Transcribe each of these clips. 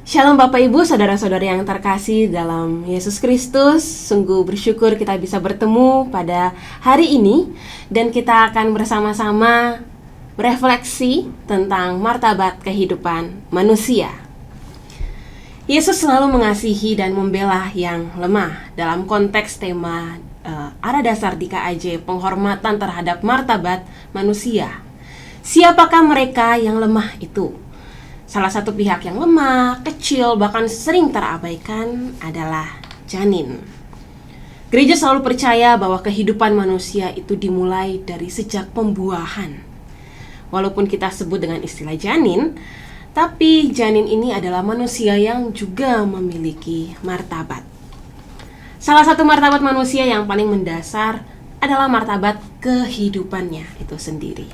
Shalom Bapak Ibu, saudara-saudari yang terkasih dalam Yesus Kristus. Sungguh bersyukur kita bisa bertemu pada hari ini, dan kita akan bersama-sama berefleksi tentang martabat kehidupan manusia. Yesus selalu mengasihi dan membela yang lemah. Dalam konteks tema arah dasar di KAJ, penghormatan terhadap martabat manusia. Siapakah mereka yang lemah itu? Salah satu pihak yang lemah, kecil, bahkan sering terabaikan adalah janin. Gereja selalu percaya bahwa kehidupan manusia itu dimulai dari sejak pembuahan. Walaupun kita sebut dengan istilah janin, tapi janin ini adalah manusia yang juga memiliki martabat. Salah satu martabat manusia yang paling mendasar adalah martabat kehidupannya itu sendiri.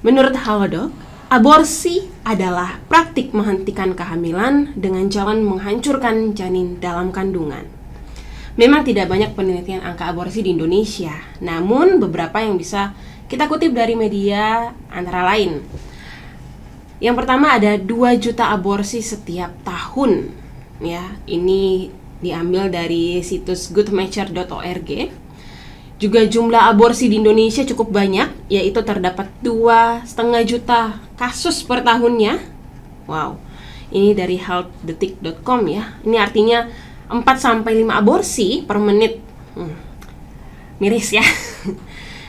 Menurut Halodoc, aborsi adalah praktik menghentikan kehamilan dengan jalan menghancurkan janin dalam kandungan. Memang tidak banyak penelitian angka aborsi di Indonesia, namun beberapa yang bisa kita kutip dari media antara lain. Yang pertama, ada 2 juta aborsi setiap tahun. Ya, ini diambil dari situs goodmatcher.org. Juga jumlah aborsi di Indonesia cukup banyak, yaitu terdapat 2,5 juta kasus per tahunnya. Wow, ini dari healthdetik.com ya. Ini artinya 4-5 aborsi per menit. Miris ya.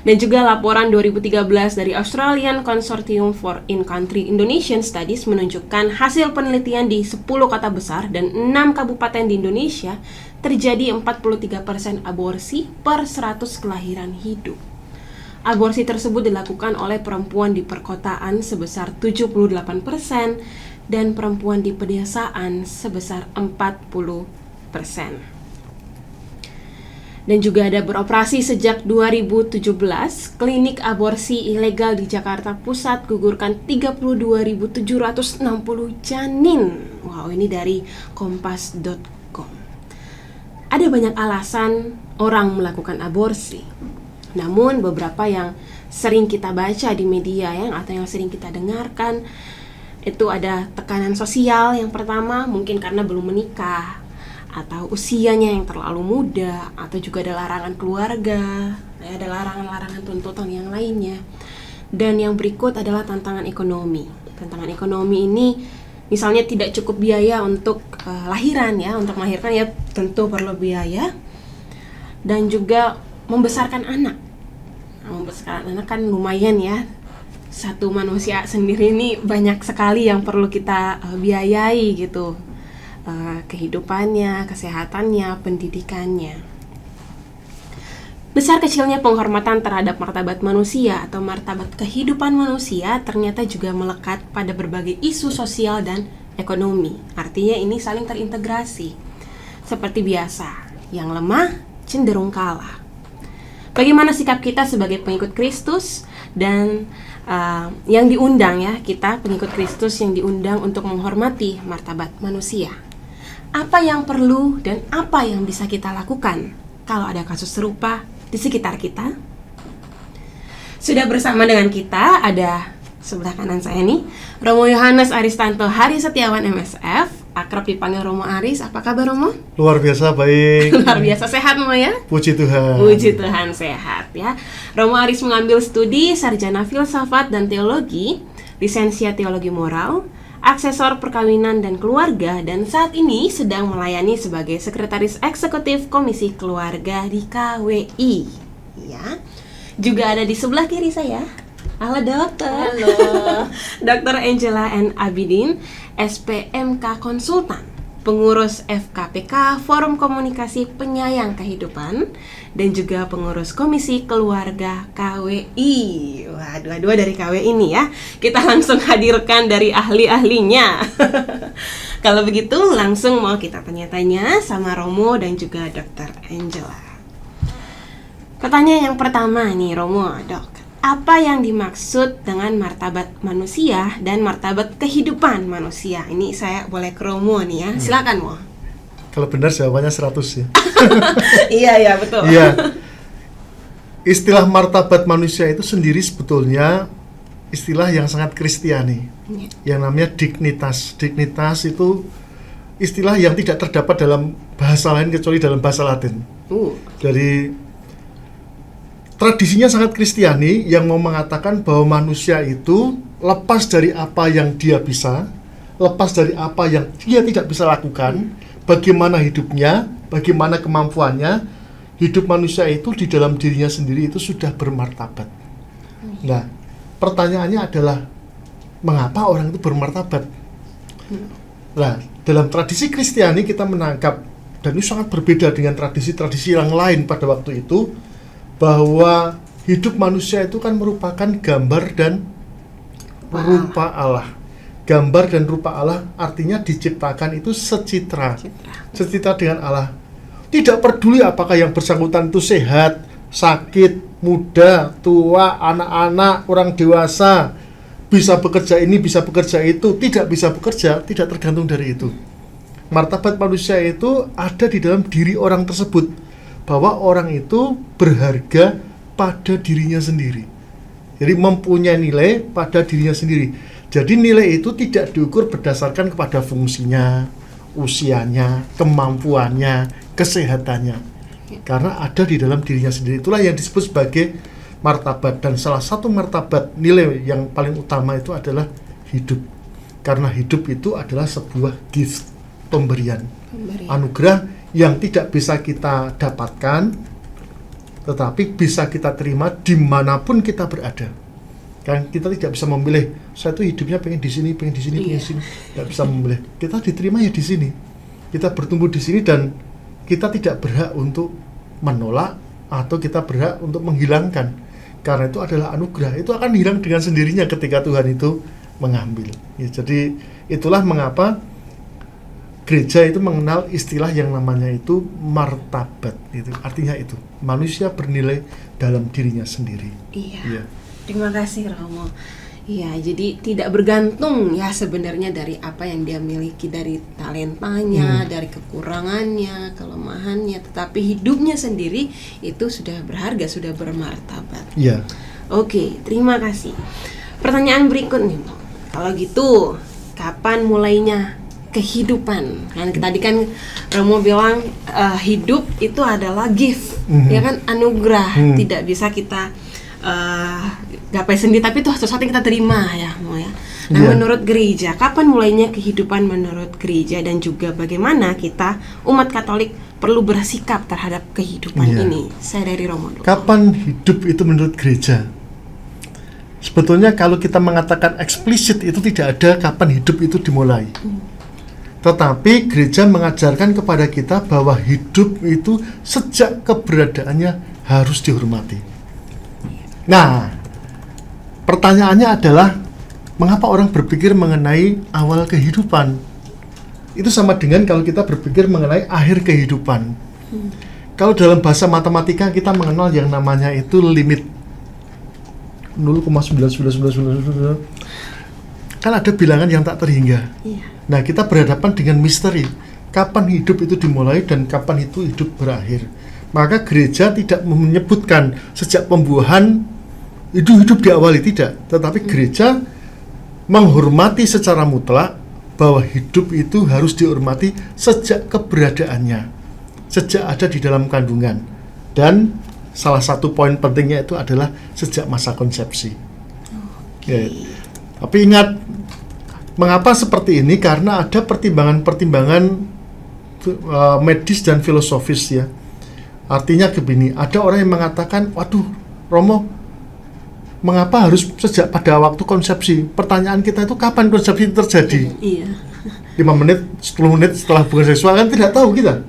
Dan juga laporan 2013 dari Australian Consortium for In-Country Indonesian Studies menunjukkan hasil penelitian di 10 kota besar dan 6 kabupaten di Indonesia terjadi 43% aborsi per 100 kelahiran hidup. Aborsi tersebut dilakukan oleh perempuan di perkotaan sebesar 78% dan perempuan di pedesaan sebesar 40%. Dan juga ada beroperasi sejak 2017, klinik aborsi ilegal di Jakarta Pusat gugurkan 32.760 janin. Wow, ini dari kompas.com. Ada banyak alasan orang melakukan aborsi. Namun beberapa yang sering kita baca di media atau yang sering kita dengarkan, itu ada tekanan sosial yang pertama, mungkin karena belum menikah, atau usianya yang terlalu muda, atau juga ada larangan keluarga, ada larangan-larangan tuntutan yang lainnya. Dan yang berikut adalah tantangan ekonomi. Tantangan ekonomi ini misalnya tidak cukup biaya untuk lahiran ya, untuk melahirkan ya tentu perlu biaya. Dan juga membesarkan anak. Membesarkan anak kan lumayan ya. Satu manusia sendiri ini banyak sekali yang perlu kita biayai gitu. Kehidupannya, kesehatannya, pendidikannya. Besar kecilnya penghormatan terhadap martabat manusia atau martabat kehidupan manusia ternyata juga melekat pada berbagai isu sosial dan ekonomi. Artinya ini saling terintegrasi. Seperti biasa, yang lemah cenderung kalah. Bagaimana sikap kita sebagai pengikut Kristus dan yang diundang ya, kita pengikut Kristus yang diundang untuk menghormati martabat manusia. Apa yang perlu dan apa yang bisa kita lakukan kalau ada kasus serupa di sekitar kita? Sudah bersama dengan kita ada sebelah kanan saya nih, Romo Yohanes Aristanto Hari Setiawan MSF, akrab dipanggil Romo Aris. Apa kabar Romo? Luar biasa baik. Luar biasa sehat Romo ya? Puji Tuhan. Puji Tuhan sehat ya. Romo Aris mengambil studi sarjana filsafat dan teologi, lisensia teologi moral, aksesor perkawinan dan keluarga, dan saat ini sedang melayani sebagai sekretaris eksekutif Komisi Keluarga di KWI. Ya. Juga ada di sebelah kiri saya. Halo dokter. Halo. Dr. Angela N. Abidin, SPMK Konsultan, pengurus FKPK Forum Komunikasi Penyayang Kehidupan, dan juga pengurus Komisi Keluarga KWI. Wah, dua-dua dari KWI ini ya. Kita langsung hadirkan dari ahli-ahlinya. Kalau begitu langsung mau kita tanya-tanya sama Romo dan juga Dr. Angela. Pertanyaan yang pertama nih Romo, Dok. Apa yang dimaksud dengan martabat manusia dan martabat kehidupan manusia? Ini saya boleh ke Romo nih ya. Silakan Mo. Kalau benar jawabannya 100 ya. Iya betul. Iya. Istilah martabat manusia itu sendiri sebetulnya istilah yang sangat Kristiani, yang namanya dignitas. Dignitas itu istilah yang tidak terdapat dalam bahasa lain kecuali dalam bahasa Latin. Jadi tradisinya sangat Kristiani yang mau mengatakan bahwa manusia itu lepas dari apa yang dia bisa, lepas dari apa yang dia tidak bisa lakukan, bagaimana hidupnya, bagaimana kemampuannya, hidup manusia itu di dalam dirinya sendiri itu sudah bermartabat. Nah, pertanyaannya adalah mengapa orang itu bermartabat? Nah, dalam tradisi Kristiani kita menangkap, dan ini sangat berbeda dengan tradisi-tradisi yang lain pada waktu itu, bahwa hidup manusia itu kan merupakan gambar dan rupa Allah. Gambar dan rupa Allah artinya diciptakan itu secitra dengan Allah. Tidak peduli apakah yang bersangkutan itu sehat, sakit, muda, tua, anak-anak, orang dewasa, bisa bekerja ini, bisa bekerja itu, tidak bisa bekerja, tidak tergantung dari itu. Martabat manusia itu ada di dalam diri orang tersebut, bahwa orang itu berharga pada dirinya sendiri. Jadi mempunyai nilai pada dirinya sendiri. Jadi nilai itu tidak diukur berdasarkan kepada fungsinya, usianya, kemampuannya, kesehatannya. Karena ada di dalam dirinya sendiri. Itulah yang disebut sebagai martabat. Dan salah satu martabat nilai yang paling utama itu adalah hidup. Karena hidup itu adalah sebuah gift, pemberian. Anugerah yang tidak bisa kita dapatkan, tetapi bisa kita terima dimanapun kita berada. Kan kita tidak bisa memilih, saya tuh hidupnya pengen di sini, pengen di sini, pengen di sini. Tidak bisa memilih. Kita diterima ya di sini. Kita bertumbuh di sini dan kita tidak berhak untuk menolak atau kita berhak untuk menghilangkan. Karena itu adalah anugerah. Itu akan hilang dengan sendirinya ketika Tuhan itu mengambil. Ya, jadi itulah mengapa gereja itu mengenal istilah yang namanya itu martabat. Itu artinya itu manusia bernilai dalam dirinya sendiri. Iya. Ya. Terima kasih Romo. Iya, jadi tidak bergantung ya sebenarnya dari apa yang dia miliki, dari talentanya, dari kekurangannya, kelemahannya, tetapi hidupnya sendiri itu sudah berharga, sudah bermartabat. Iya. Oke, terima kasih. Pertanyaan berikutnya, kalau gitu, kapan mulainya kehidupan? Kan tadi kan Romo bilang hidup itu adalah gift, ya kan, anugerah, tidak bisa kita gapai sendiri, tapi itu sesuatu yang kita terima ya, Mo ya. Nah, menurut gereja, kapan mulainya kehidupan menurut gereja, dan juga bagaimana kita umat Katolik perlu bersikap terhadap kehidupan ini? Saya dari Romo dulu. Kapan hidup itu menurut gereja? Sebetulnya kalau kita mengatakan eksplisit itu tidak ada kapan hidup itu dimulai. Tetapi gereja mengajarkan kepada kita bahwa hidup itu sejak keberadaannya harus dihormati. Nah, pertanyaannya adalah mengapa orang berpikir mengenai awal kehidupan? Itu sama dengan kalau kita berpikir mengenai akhir kehidupan. Kalau dalam bahasa matematika kita mengenal yang namanya itu limit 0,99999. Kan ada bilangan yang tak terhingga. Nah, kita berhadapan dengan misteri. Kapan hidup itu dimulai dan kapan itu hidup berakhir? Maka gereja tidak menyebutkan sejak pembuahan itu hidup diawali, tidak. Tetapi gereja menghormati secara mutlak bahwa hidup itu harus dihormati sejak keberadaannya, sejak ada di dalam kandungan. Dan salah satu poin pentingnya itu adalah sejak masa konsepsi. Ya. Tapi ingat, mengapa seperti ini? Karena ada pertimbangan-pertimbangan medis dan filosofis ya. Artinya begini, ada orang yang mengatakan, waduh Romo, mengapa harus sejak pada waktu konsepsi? Pertanyaan kita itu kapan konsepsi itu terjadi? 5 menit, 10 menit setelah hubungan seksual, kan tidak tahu kita.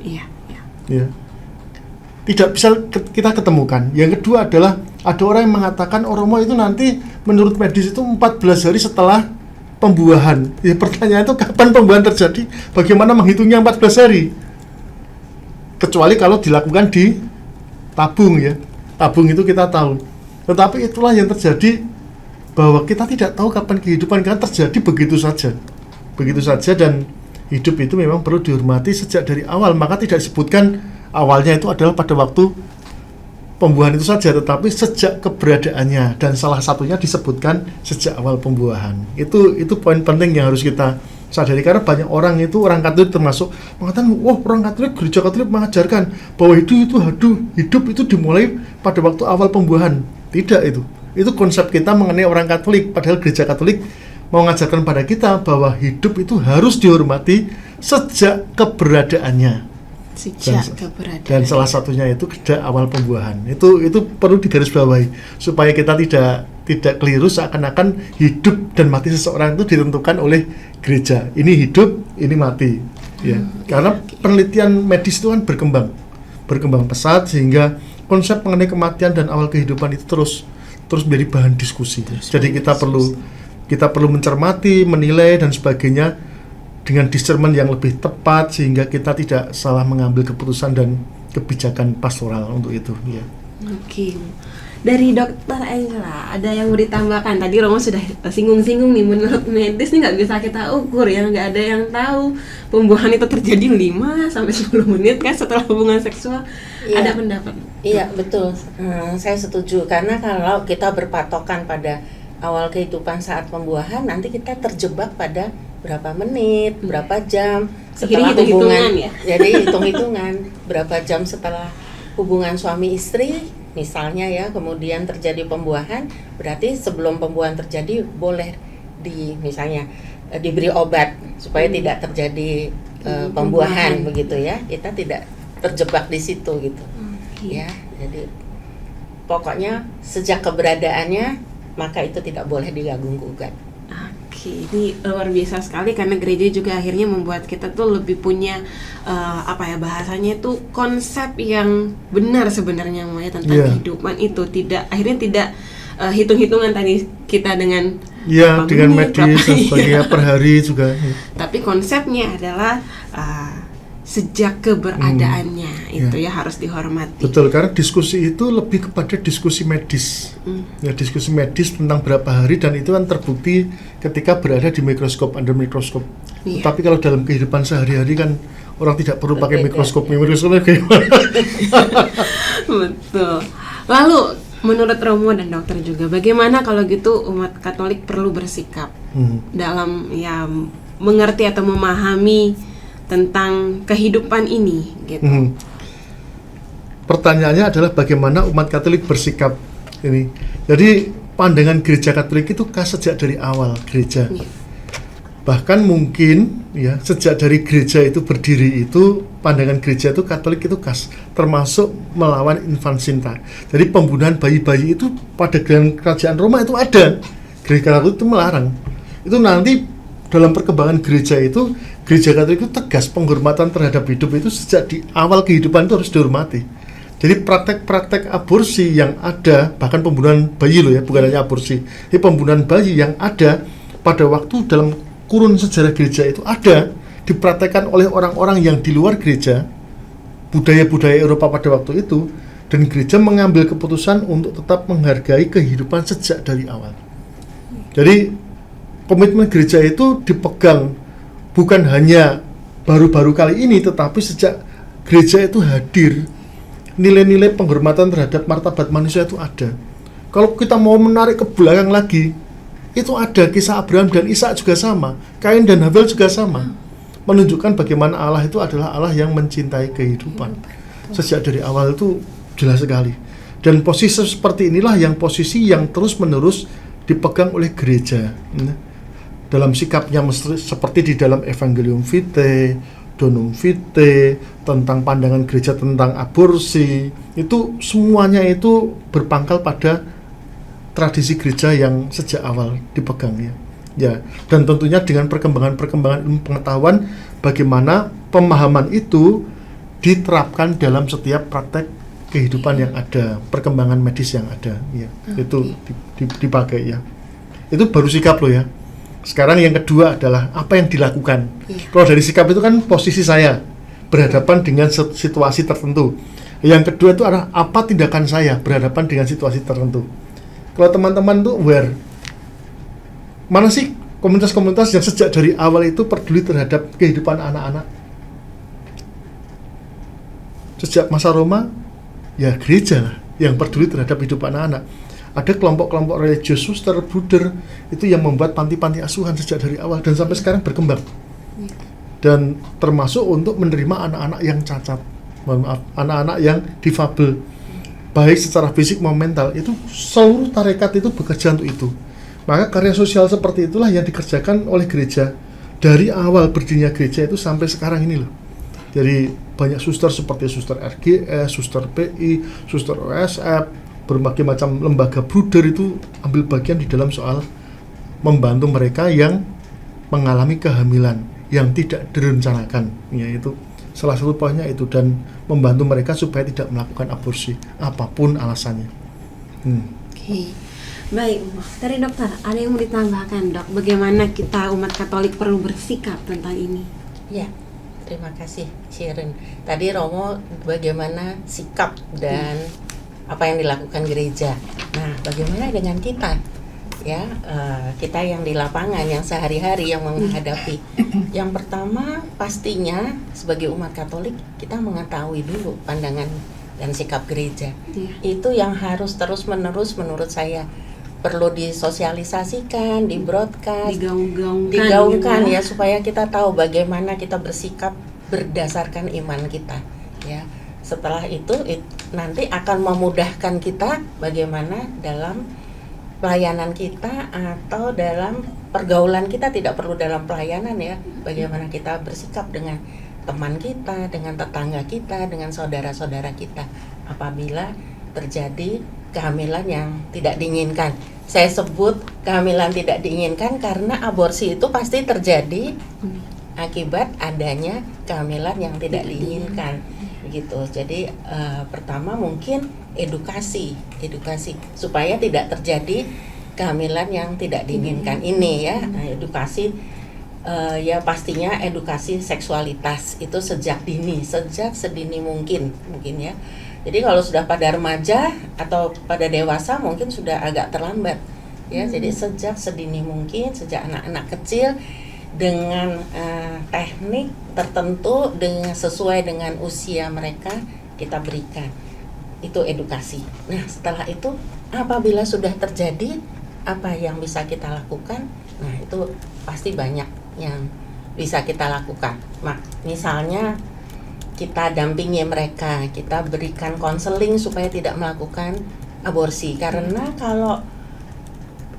Ya. Tidak bisa kita ketemukan. Yang kedua adalah ada orang yang mengatakan Romo itu nanti menurut medis itu 14 hari setelah pembuahan. Ya, pertanyaan itu kapan pembuahan terjadi? Bagaimana menghitungnya 14 hari? Kecuali kalau dilakukan di tabung ya. Tabung itu kita tahu. Tetapi itulah yang terjadi, bahwa kita tidak tahu kapan kehidupan kan terjadi begitu saja. Begitu saja, dan hidup itu memang perlu dihormati sejak dari awal. Maka tidak disebutkan awalnya itu adalah pada waktu pembuahan itu saja, tetapi sejak keberadaannya, dan salah satunya disebutkan sejak awal pembuahan. Itu poin penting yang harus kita sadari, karena banyak orang itu, orang Katolik termasuk, mengatakan, wah, orang Katolik, gereja Katolik mengajarkan bahwa hidup itu dimulai pada waktu awal pembuahan. Tidak, itu konsep kita mengenai orang Katolik, padahal gereja Katolik mau mengajarkan pada kita bahwa hidup itu harus dihormati sejak keberadaannya. Dan salah satunya itu sejak awal pembuahan. Itu perlu digarisbawahi supaya kita tidak keliru seakan-akan hidup dan mati seseorang itu ditentukan oleh gereja. Ini hidup, ini mati. Ya. Karena penelitian medis itu kan berkembang pesat, sehingga konsep mengenai kematian dan awal kehidupan itu terus menjadi bahan diskusi. Jadi kita perlu mencermati, menilai dan sebagainya dengan discernment yang lebih tepat, sehingga kita tidak salah mengambil keputusan dan kebijakan pastoral untuk itu. Ya. Oke. Dari Dokter Angela, ada yang mau ditambahkan? Tadi Romo sudah singgung-singgung nih, menurut medis nih nggak bisa kita ukur ya, nggak ada yang tahu pembuahan itu terjadi 5-10 menit kan setelah hubungan seksual. Ada pendapat? Iya, betul. Saya setuju, karena kalau kita berpatokan pada awal kehidupan saat pembuahan, nanti kita terjebak pada berapa menit, berapa jam setelah hubungan. Ya? Jadi hitung-hitungan berapa jam setelah hubungan suami istri misalnya ya, kemudian terjadi pembuahan, berarti sebelum pembuahan terjadi boleh misalnya diberi obat supaya tidak terjadi pembuahan begitu ya. Kita tidak terjebak di situ gitu. Ya, jadi pokoknya sejak keberadaannya maka itu tidak boleh diganggu-gugat. Oke, ini luar biasa sekali, karena gereja juga akhirnya membuat kita tuh lebih punya bahasanya itu konsep yang benar sebenarnya tentang kehidupan itu, akhirnya tidak hitung-hitungan tadi kita dengan dengan medis dan sebagainya per hari juga. Tapi konsepnya adalah sejak keberadaannya itu ya harus dihormati. Betul, karena diskusi itu lebih kepada diskusi medis. Ya, diskusi medis tentang berapa hari, dan itu kan terbukti ketika berada di mikroskop, under mikroskop. Tapi kalau dalam kehidupan sehari-hari kan orang tidak perlu pakai mikroskopnya gimana? Betul. Lalu menurut Romo dan dokter juga, bagaimana kalau gitu umat Katolik perlu bersikap dalam mengerti atau memahami tentang kehidupan ini gitu. Pertanyaannya adalah bagaimana umat Katolik bersikap ini. Jadi pandangan gereja Katolik itu khas sejak dari awal gereja. Bahkan mungkin ya sejak dari gereja itu berdiri itu pandangan gereja itu Katolik itu khas, termasuk melawan infansinta. Jadi pembunuhan bayi-bayi itu pada kerajaan Roma itu ada. Gereja Katolik itu melarang. Itu nanti dalam perkembangan gereja itu, gereja Katolik itu tegas penghormatan terhadap hidup itu sejak di awal kehidupan itu harus dihormati. Jadi praktek-praktek aborsi yang ada, bahkan pembunuhan bayi loh ya, bukan hanya aborsi. Jadi pembunuhan bayi yang ada pada waktu dalam kurun sejarah gereja itu ada, dipraktekkan oleh orang-orang yang di luar gereja, budaya-budaya Eropa pada waktu itu, dan gereja mengambil keputusan untuk tetap menghargai kehidupan sejak dari awal. Jadi komitmen gereja itu dipegang bukan hanya baru-baru kali ini, tetapi sejak gereja itu hadir, nilai-nilai penghormatan terhadap martabat manusia itu ada. Kalau kita mau menarik ke belakang lagi, itu ada kisah Abraham dan Ishak juga sama, Kain dan Habel juga sama, menunjukkan bagaimana Allah itu adalah Allah yang mencintai kehidupan. Sejak dari awal itu jelas sekali. Dan posisi seperti inilah posisi yang terus-menerus dipegang oleh gereja. Dalam sikapnya seperti di dalam Evangelium Vitae, Donum Vitae, tentang pandangan gereja tentang aborsi, itu semuanya itu berpangkal pada tradisi gereja yang sejak awal dipegangnya. Ya, dan tentunya dengan perkembangan ilmu pengetahuan, bagaimana pemahaman itu diterapkan dalam setiap praktek kehidupan yang ada, perkembangan medis yang ada, ya, itu dipakai ya. Itu baru sikap loh ya. Sekarang yang kedua adalah apa yang dilakukan. Kalau dari sikap itu kan posisi saya berhadapan dengan situasi tertentu. Yang kedua itu adalah apa tindakan saya berhadapan dengan situasi tertentu. Kalau teman-teman tuh aware, mana sih komunitas-komunitas yang sejak dari awal itu peduli terhadap kehidupan anak-anak? Sejak masa Roma, ya gereja lah yang peduli terhadap hidup anak-anak. Ada kelompok-kelompok religius, suster, bruder itu yang membuat panti-panti asuhan sejak dari awal dan sampai sekarang berkembang. Dan termasuk untuk menerima anak-anak yang cacat, anak-anak yang difabel, baik secara fisik maupun mental. Itu seluruh tarekat itu bekerja untuk itu. Maka karya sosial seperti itulah yang dikerjakan oleh gereja dari awal berdirinya gereja itu sampai sekarang ini loh. Jadi banyak suster seperti suster RGS, suster PI, suster OSF, berbagai macam lembaga bruder itu ambil bagian di dalam soal membantu mereka yang mengalami kehamilan yang tidak direncanakan, yaitu salah satu poinnya itu, dan membantu mereka supaya tidak melakukan aborsi apapun alasannya. Oke. Baik, dari dokter ada yang mau ditambahkan, Dok? Bagaimana kita umat Katolik perlu bersikap tentang ini? Ya, terima kasih Shirin. Tadi Romo bagaimana sikap dan apa yang dilakukan gereja. Nah, bagaimana dengan kita? Ya, kita yang di lapangan, yang sehari-hari yang menghadapi. Yang pertama pastinya sebagai umat Katolik kita mengetahui dulu pandangan dan sikap gereja. Itu yang harus terus-menerus menurut saya perlu disosialisasikan, di-broadcast, digaungkan ya, supaya kita tahu bagaimana kita bersikap berdasarkan iman kita ya. Setelah itu nanti akan memudahkan kita bagaimana dalam pelayanan kita atau dalam pergaulan kita, tidak perlu dalam pelayanan ya, bagaimana kita bersikap dengan teman kita, dengan tetangga kita, dengan saudara-saudara kita apabila terjadi kehamilan yang tidak diinginkan. Saya sebut kehamilan tidak diinginkan karena aborsi itu pasti terjadi akibat adanya kehamilan yang tidak diinginkan. Begitu. Jadi pertama mungkin edukasi supaya tidak terjadi kehamilan yang tidak diinginkan ini ya. Nah, edukasi ya pastinya edukasi seksualitas itu sejak sedini mungkin ya. Jadi kalau sudah pada remaja atau pada dewasa mungkin sudah agak terlambat ya. Jadi sejak sedini mungkin, sejak anak-anak kecil dengan teknik tertentu dengan sesuai dengan usia mereka kita berikan itu edukasi. Nah, setelah itu apabila sudah terjadi apa yang bisa kita lakukan? Nah, itu pasti banyak yang bisa kita lakukan. Misalnya kita dampingi mereka, kita berikan konseling supaya tidak melakukan aborsi. Karena kalau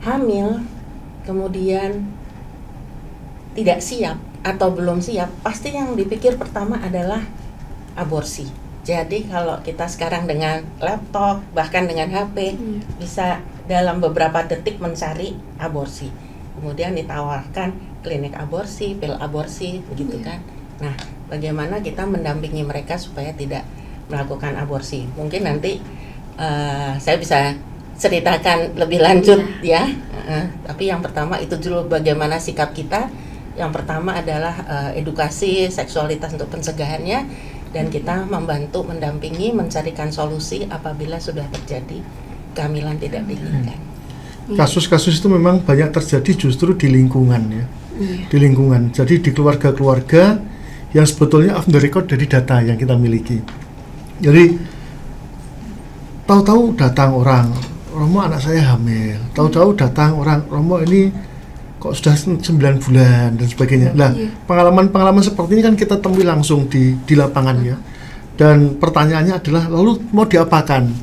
hamil kemudian tidak siap atau belum siap, pasti yang dipikir pertama adalah aborsi. Jadi kalau kita sekarang dengan laptop, bahkan dengan HP, bisa dalam beberapa detik mencari aborsi. Kemudian ditawarkan klinik aborsi, pil aborsi, begitu kan. Nah, bagaimana kita mendampingi mereka supaya tidak melakukan aborsi? Mungkin nanti saya bisa ceritakan lebih lanjut ya. Tapi yang pertama itu dulu bagaimana sikap kita. Yang pertama adalah edukasi seksualitas untuk pencegahannya, dan kita membantu mendampingi mencarikan solusi apabila sudah terjadi kehamilan tidak diinginkan. Kasus-kasus itu memang banyak terjadi justru di lingkungan ya. Di lingkungan. Jadi di keluarga-keluarga yang sebetulnya off the record dari data yang kita miliki. Jadi tahu-tahu datang orang, Romo anak saya hamil. Tahu-tahu datang orang, Romo ini kok sudah 9 bulan dan sebagainya. Nah, pengalaman-pengalaman seperti ini kan kita temui langsung di lapangan ya. Dan pertanyaannya adalah lalu mau diapakan?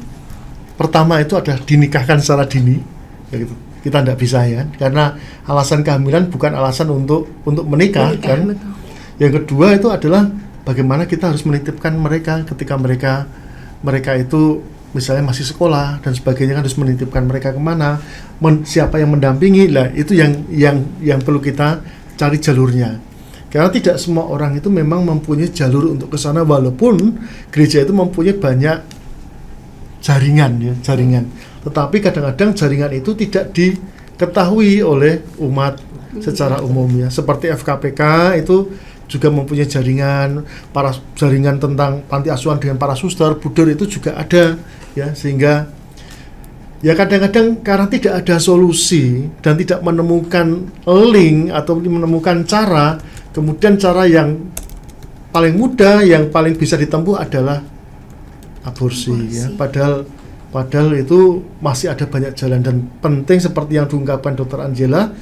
Pertama itu adalah dinikahkan secara dini, ya gitu. Kita tidak bisa ya, karena alasan kehamilan bukan alasan untuk menikah kan. Betul. Yang kedua itu adalah bagaimana kita harus menitipkan mereka ketika mereka itu misalnya masih sekolah dan sebagainya, kan harus menitipkan mereka kemana, siapa yang mendampingi. Lah itu yang perlu kita cari jalurnya, karena tidak semua orang itu memang mempunyai jalur untuk ke sana, walaupun gereja itu mempunyai banyak jaringan, tetapi kadang-kadang jaringan itu tidak diketahui oleh umat secara umum ya. Seperti FKPK itu juga mempunyai jaringan tentang panti asuhan dengan para suster, bruder itu juga ada ya, sehingga ya kadang-kadang karena tidak ada solusi dan tidak menemukan link atau menemukan cara, kemudian cara yang paling mudah, yang paling bisa ditempuh adalah aborsi. Ya. Padahal Padahal itu masih ada banyak jalan, dan penting seperti yang diungkapkan Dr. Angela,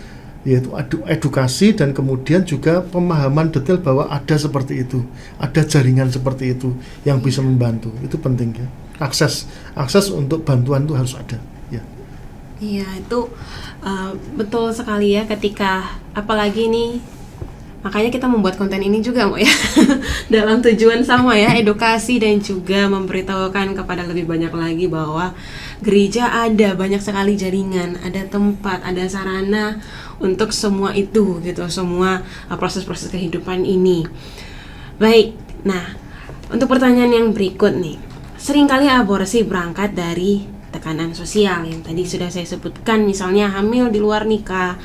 yaitu edukasi dan kemudian juga pemahaman detail bahwa ada seperti itu, ada jaringan seperti itu yang bisa membantu. Itu penting ya. Akses untuk bantuan itu harus ada ya. Iya, itu betul sekali ya, ketika apalagi nih, makanya kita membuat konten ini juga Mbak ya dalam tujuan sama ya, edukasi dan juga memberitahukan kepada lebih banyak lagi bahwa gereja ada banyak sekali jaringan, ada tempat, ada sarana untuk semua itu gitu, semua proses-proses kehidupan ini. Baik, nah untuk pertanyaan yang berikut nih, seringkali aborsi berangkat dari tekanan sosial yang tadi sudah saya sebutkan, misalnya hamil di luar nikah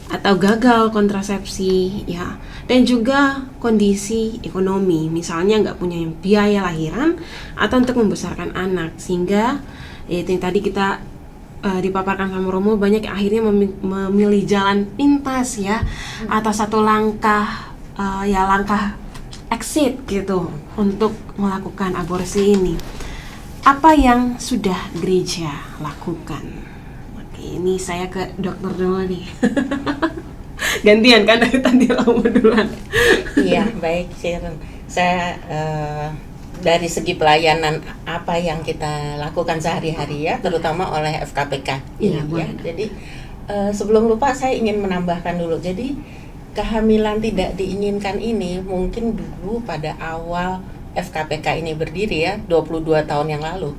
atau gagal kontrasepsi ya, dan juga kondisi ekonomi, misalnya nggak punya biaya lahiran atau untuk membesarkan anak, sehingga yaitu yang tadi kita dipaparkan sama Romo, banyak yang akhirnya memilih jalan pintas ya, atas satu langkah langkah exit gitu untuk melakukan aborsi ini. Apa yang sudah gereja lakukan? Ini saya ke dokter dulu nih. Gantian kan dari tadi Romo duluan. Iya, baik Sharon. Saya dari segi pelayanan apa yang kita lakukan sehari-hari ya, terutama oleh FKPK ini ya. Jadi sebelum lupa saya ingin menambahkan dulu. Jadi kehamilan tidak diinginkan ini mungkin dulu pada awal FKPK ini berdiri ya, 22 tahun yang lalu.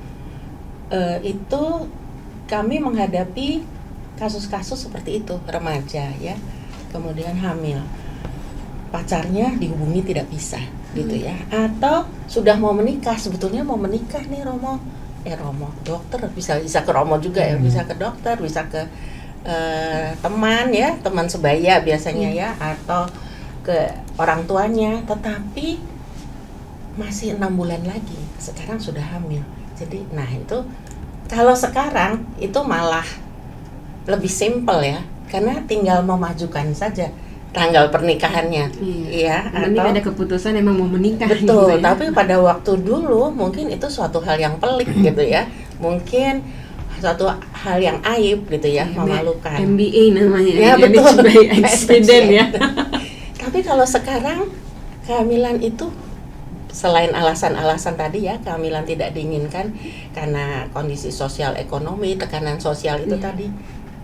Itu kami menghadapi kasus-kasus seperti itu, remaja ya, kemudian hamil, pacarnya dihubungi tidak bisa gitu ya, atau sudah mau menikah, sebetulnya mau menikah nih Romo, dokter bisa ke Romo juga ya, bisa ke dokter, bisa ke teman ya, teman sebaya biasanya ya, atau ke orang tuanya, tetapi masih 6 bulan lagi, sekarang sudah hamil. Jadi, nah itu kalau sekarang itu malah lebih simpel ya, karena tinggal memajukan saja tanggal pernikahannya, iya, atau ada keputusan emang mau menikah. Betul, gitu ya. tapi pada waktu dulu mungkin itu suatu hal yang pelik gitu ya, mungkin suatu hal yang aib gitu ya, memalukan. MBA namanya, ya, betul. by accident ya. Tapi kalau sekarang kehamilan itu selain alasan-alasan tadi ya, kehamilan tidak diinginkan karena kondisi sosial ekonomi, tekanan sosial itu tadi.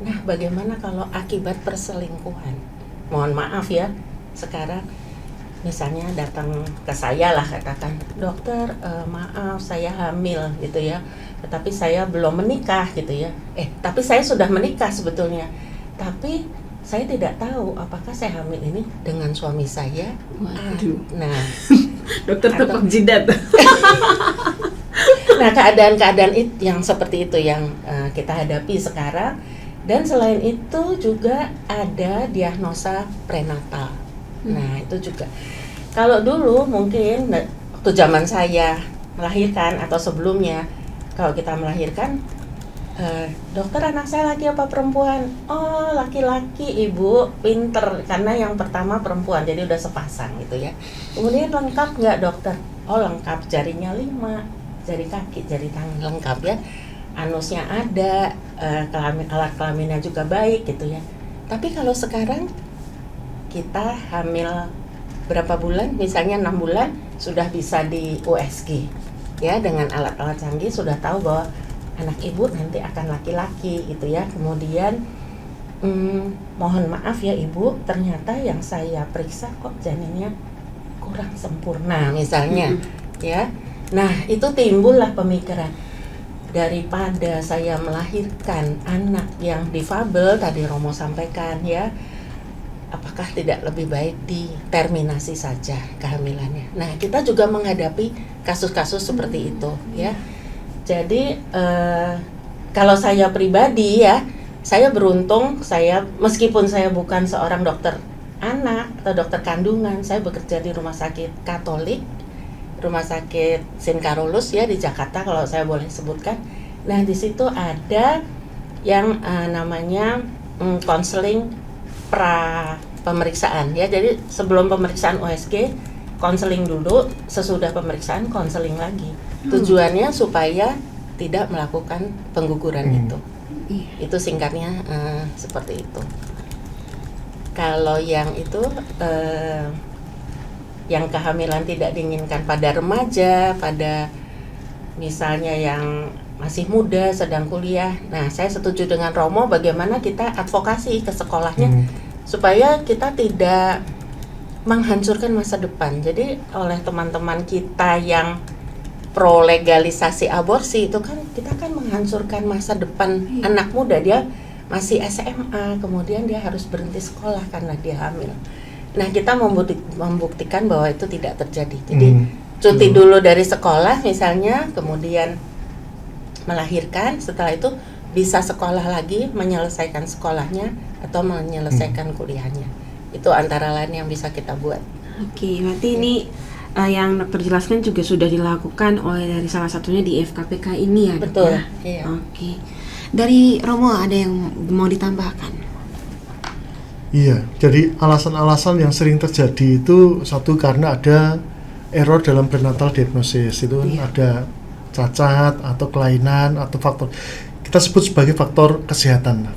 Nah, bagaimana kalau akibat perselingkuhan? Mohon maaf ya, sekarang misalnya datang ke saya lah, katakan, dokter maaf saya hamil gitu ya, tetapi saya belum menikah gitu ya. Tapi saya sudah menikah sebetulnya, tapi saya tidak tahu apakah saya hamil ini dengan suami saya. Nah, dokter tepuk jidat. Nah, keadaan-keadaan yang seperti itu yang kita hadapi sekarang. Dan selain itu juga ada diagnosa prenatal. Nah, itu juga. Kalau dulu mungkin waktu zaman saya melahirkan atau sebelumnya, kalau kita melahirkan, dokter anak saya laki apa perempuan? Oh, laki-laki ibu, pinter, karena yang pertama perempuan, jadi udah sepasang gitu ya. Kemudian lengkap nggak dokter? Oh lengkap, jarinya 5, jari kaki, jari tangan lengkap ya, anusnya ada, alat kelaminnya juga baik gitu ya. Tapi kalau sekarang kita hamil berapa bulan, misalnya 6 bulan, sudah bisa di USG ya, dengan alat-alat canggih sudah tahu bahwa anak ibu nanti akan laki-laki gitu ya. Kemudian mohon maaf ya ibu, ternyata yang saya periksa kok janinnya kurang sempurna misalnya ya. Nah, itu timbullah pemikiran, daripada saya melahirkan anak yang difabel, tadi Romo sampaikan ya, apakah tidak lebih baik diterminasi saja kehamilannya. Nah, kita juga menghadapi kasus-kasus seperti itu ya. Jadi kalau saya pribadi ya, saya beruntung, saya meskipun saya bukan seorang dokter anak atau dokter kandungan, saya bekerja di rumah sakit Katolik, rumah sakit St. Carolus ya di Jakarta kalau saya boleh sebutkan. Nah, di situ ada yang namanya konseling pra pemeriksaan ya. Jadi sebelum pemeriksaan USG, konseling dulu, sesudah pemeriksaan konseling lagi. Tujuannya supaya tidak melakukan pengguguran itu. Iya. Itu singkatnya seperti itu. Kalau yang itu yang kehamilan tidak diinginkan pada remaja, pada misalnya yang masih muda, sedang kuliah. Nah, saya setuju dengan Romo bagaimana kita advokasi ke sekolahnya supaya kita tidak menghancurkan masa depan. Jadi oleh teman-teman kita yang pro legalisasi aborsi itu kan kita kan menghancurkan masa depan anak muda. Dia masih SMA, kemudian dia harus berhenti sekolah karena dia hamil. Nah, kita membuktikan bahwa itu tidak terjadi. Jadi cuti dulu dari sekolah misalnya, kemudian melahirkan, setelah itu bisa sekolah lagi, menyelesaikan sekolahnya atau menyelesaikan kuliahnya. Itu antara lain yang bisa kita buat. Oke, berarti ini yang dokter jelaskan juga sudah dilakukan oleh dari salah satunya di FKPK ini ya, Dok? Betul, Ya? iya. Oke. Dari Romo ada yang mau ditambahkan? Iya, jadi alasan-alasan yang sering terjadi itu satu karena ada error dalam prenatal diagnosis, itu ada cacat atau kelainan atau faktor kita sebut sebagai faktor kesehatan.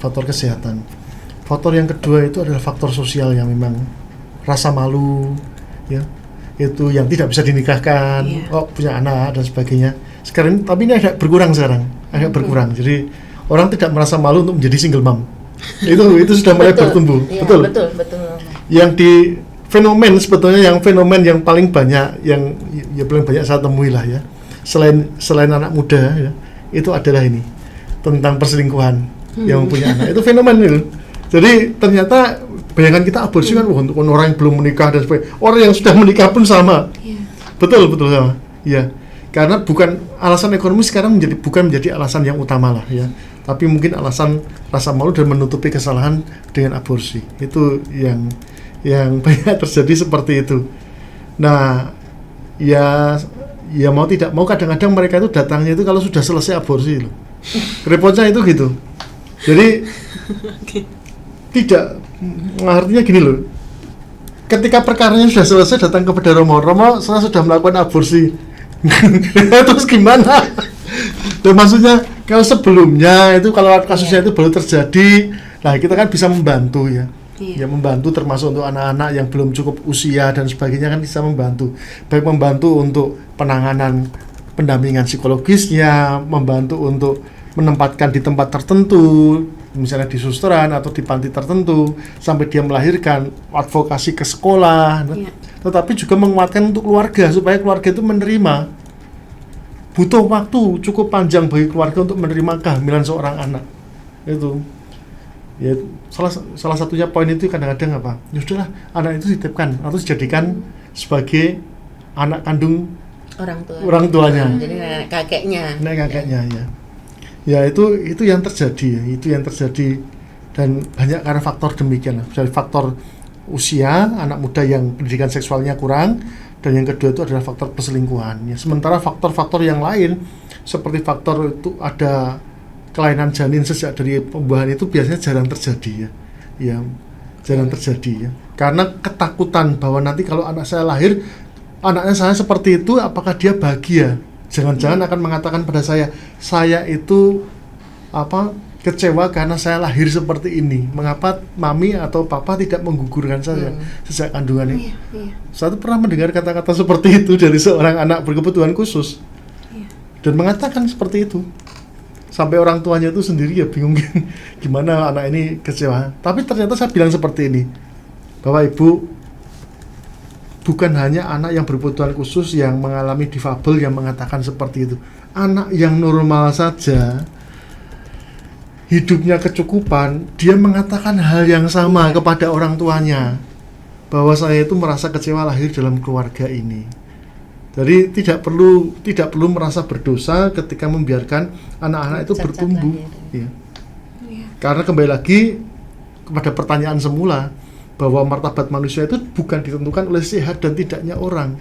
Faktor yang kedua itu adalah faktor sosial yang memang rasa malu, ya, itu yang tidak bisa dinikahkan, punya anak dan sebagainya. Sekarang tapi ini agak berkurang sekarang, berkurang. Jadi orang tidak merasa malu untuk menjadi single mom. itu sudah mulai bertumbuh. Ya, betul. Yang di sebetulnya yang paling banyak yang paling banyak saya temui lah ya, selain anak muda ya, itu adalah ini tentang perselingkuhan yang punya anak. Itu fenomen itu. Jadi ternyata bayangan kita aborsi kan untuk orang yang belum menikah dan sebagainya. Orang yang sudah menikah pun sama. Betul sama. Ya. Karena bukan alasan ekonomi sekarang bukan menjadi alasan yang utama lah ya, tapi mungkin alasan rasa malu dan menutupi kesalahan dengan aborsi. Itu yang banyak terjadi seperti itu. Nah, ya mau tidak mau kadang-kadang mereka itu datangnya itu kalau sudah selesai aborsi loh. Repotnya itu gitu. Jadi tidak, artinya gini loh. Ketika perkaranya sudah selesai datang kepada Romo, saya sudah melakukan aborsi. Terus gimana? Dan maksudnya kalau sebelumnya itu kalau kasusnya itu baru terjadi, nah kita kan bisa membantu ya. Ya membantu termasuk untuk anak-anak yang belum cukup usia dan sebagainya kan bisa membantu. Baik membantu untuk penanganan pendampingan psikologisnya, membantu untuk menempatkan di tempat tertentu, misalnya di susteran atau di panti tertentu sampai dia melahirkan, advokasi ke sekolah. Tetapi juga menguatkan untuk keluarga supaya keluarga itu menerima. Butuh waktu cukup panjang bagi keluarga untuk menerima kehamilan seorang anak. Itu ya salah satunya poin itu kadang-kadang apa? Ya sudahlah, anak itu dititipkan atau dijadikan sebagai anak kandung orang tuanya. Jadi nenek kakeknya ya. Ya itu yang terjadi, dan banyak karena faktor demikian. Dari faktor usia, anak muda yang pendidikan seksualnya kurang, dan yang kedua itu adalah faktor perselingkuhan. Ya, sementara faktor-faktor yang lain seperti faktor itu ada kelainan janin sejak dari pembuahan itu biasanya jarang terjadi ya. Jarang terjadi ya. Karena ketakutan bahwa nanti kalau anak saya lahir, anaknya saya seperti itu, apakah dia bahagia? Jangan-jangan akan mengatakan pada saya itu kecewa karena saya lahir seperti ini. Mengapa mami atau papa tidak menggugurkan saya sejak kandungan ini? Saya pernah mendengar kata-kata seperti itu dari seorang anak berkebutuhan khusus, dan mengatakan seperti itu. Sampai orang tuanya itu sendiri ya bingung gimana anak ini kecewa. Tapi ternyata saya bilang seperti ini, bahwa ibu, bukan hanya anak yang berkebutuhan khusus yang mengalami difabel yang mengatakan seperti itu. Anak yang normal saja, hidupnya kecukupan, dia mengatakan hal yang sama kepada orang tuanya, bahwa saya itu merasa kecewa lahir dalam keluarga ini. Jadi tidak perlu merasa berdosa ketika membiarkan anak-anak itu bertumbuh. Ya. Karena kembali lagi kepada pertanyaan semula, bahwa martabat manusia itu bukan ditentukan oleh sehat dan tidaknya orang,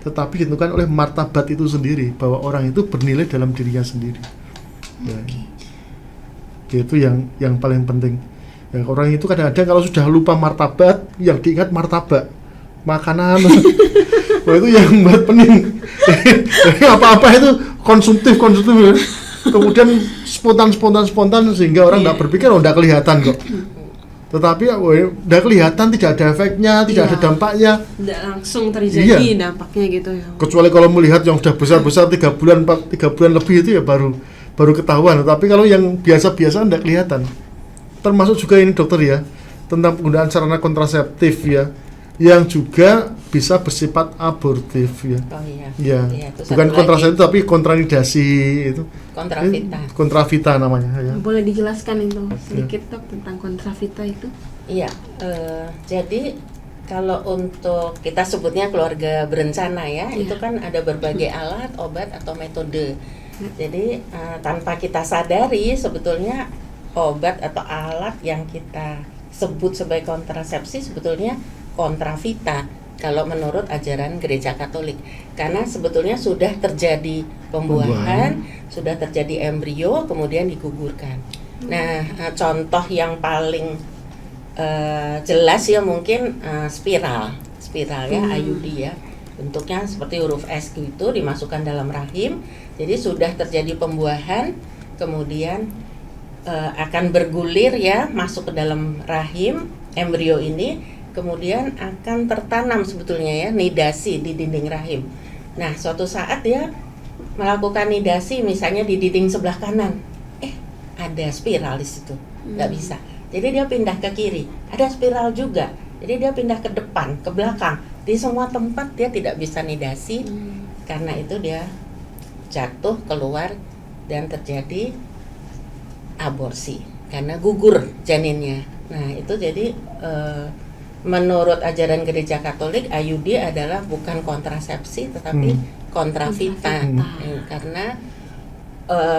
tetapi ditentukan oleh martabat itu sendiri, bahwa orang itu bernilai dalam dirinya sendiri. Ya. Itu yang paling penting. Ya, orang itu kadang-kadang kalau sudah lupa martabat, yang diingat martabak, makanan. Wah, itu yang buat pening. Apa-apa itu konsumtif ya. kemudian spontan sehingga orang tidak berpikir tidak kelihatan kok. Tetapi tidak kelihatan, tidak ada efeknya, tidak ada dampaknya, tidak langsung terjadi dampaknya gitu ya. Kecuali kalau melihat yang sudah besar-besar 3 bulan lebih itu ya baru ketahuan. Tapi kalau yang biasa-biasa tidak kelihatan. Termasuk juga ini dokter ya, tentang penggunaan sarana kontraseptif ya, yang juga bisa bersifat abortif ya. Oh iya. Ya, itu bukan kontraseptif tapi kontranidasi itu. Kontravita. Kontravita namanya ya. Boleh dijelaskan itu sedikit Dok tentang kontravita itu? Iya, jadi kalau untuk kita sebutnya keluarga berencana ya, itu kan ada berbagai alat, obat atau metode. Jadi tanpa kita sadari sebetulnya obat atau alat yang kita sebut sebagai kontrasepsi sebetulnya kontravita kalau menurut ajaran Gereja Katolik, karena sebetulnya sudah terjadi pembuahan, sudah terjadi embrio, kemudian digugurkan. Nah, contoh yang paling jelas ya mungkin spiral ya, IUD ya, bentuknya seperti huruf S itu dimasukkan dalam rahim, jadi sudah terjadi pembuahan, kemudian akan bergulir ya, masuk ke dalam rahim embrio ini, kemudian akan tertanam sebetulnya ya nidasi di dinding rahim. Nah, suatu saat dia melakukan nidasi misalnya di dinding sebelah kanan, ada spiral di situ, nggak bisa. Jadi dia pindah ke kiri, ada spiral juga. Jadi dia pindah ke depan, ke belakang. Di semua tempat dia tidak bisa nidasi, karena itu dia jatuh keluar dan terjadi aborsi karena gugur janinnya. Nah, itu jadi menurut ajaran Gereja Katolik, IUD adalah bukan kontrasepsi tetapi kontravita. Karena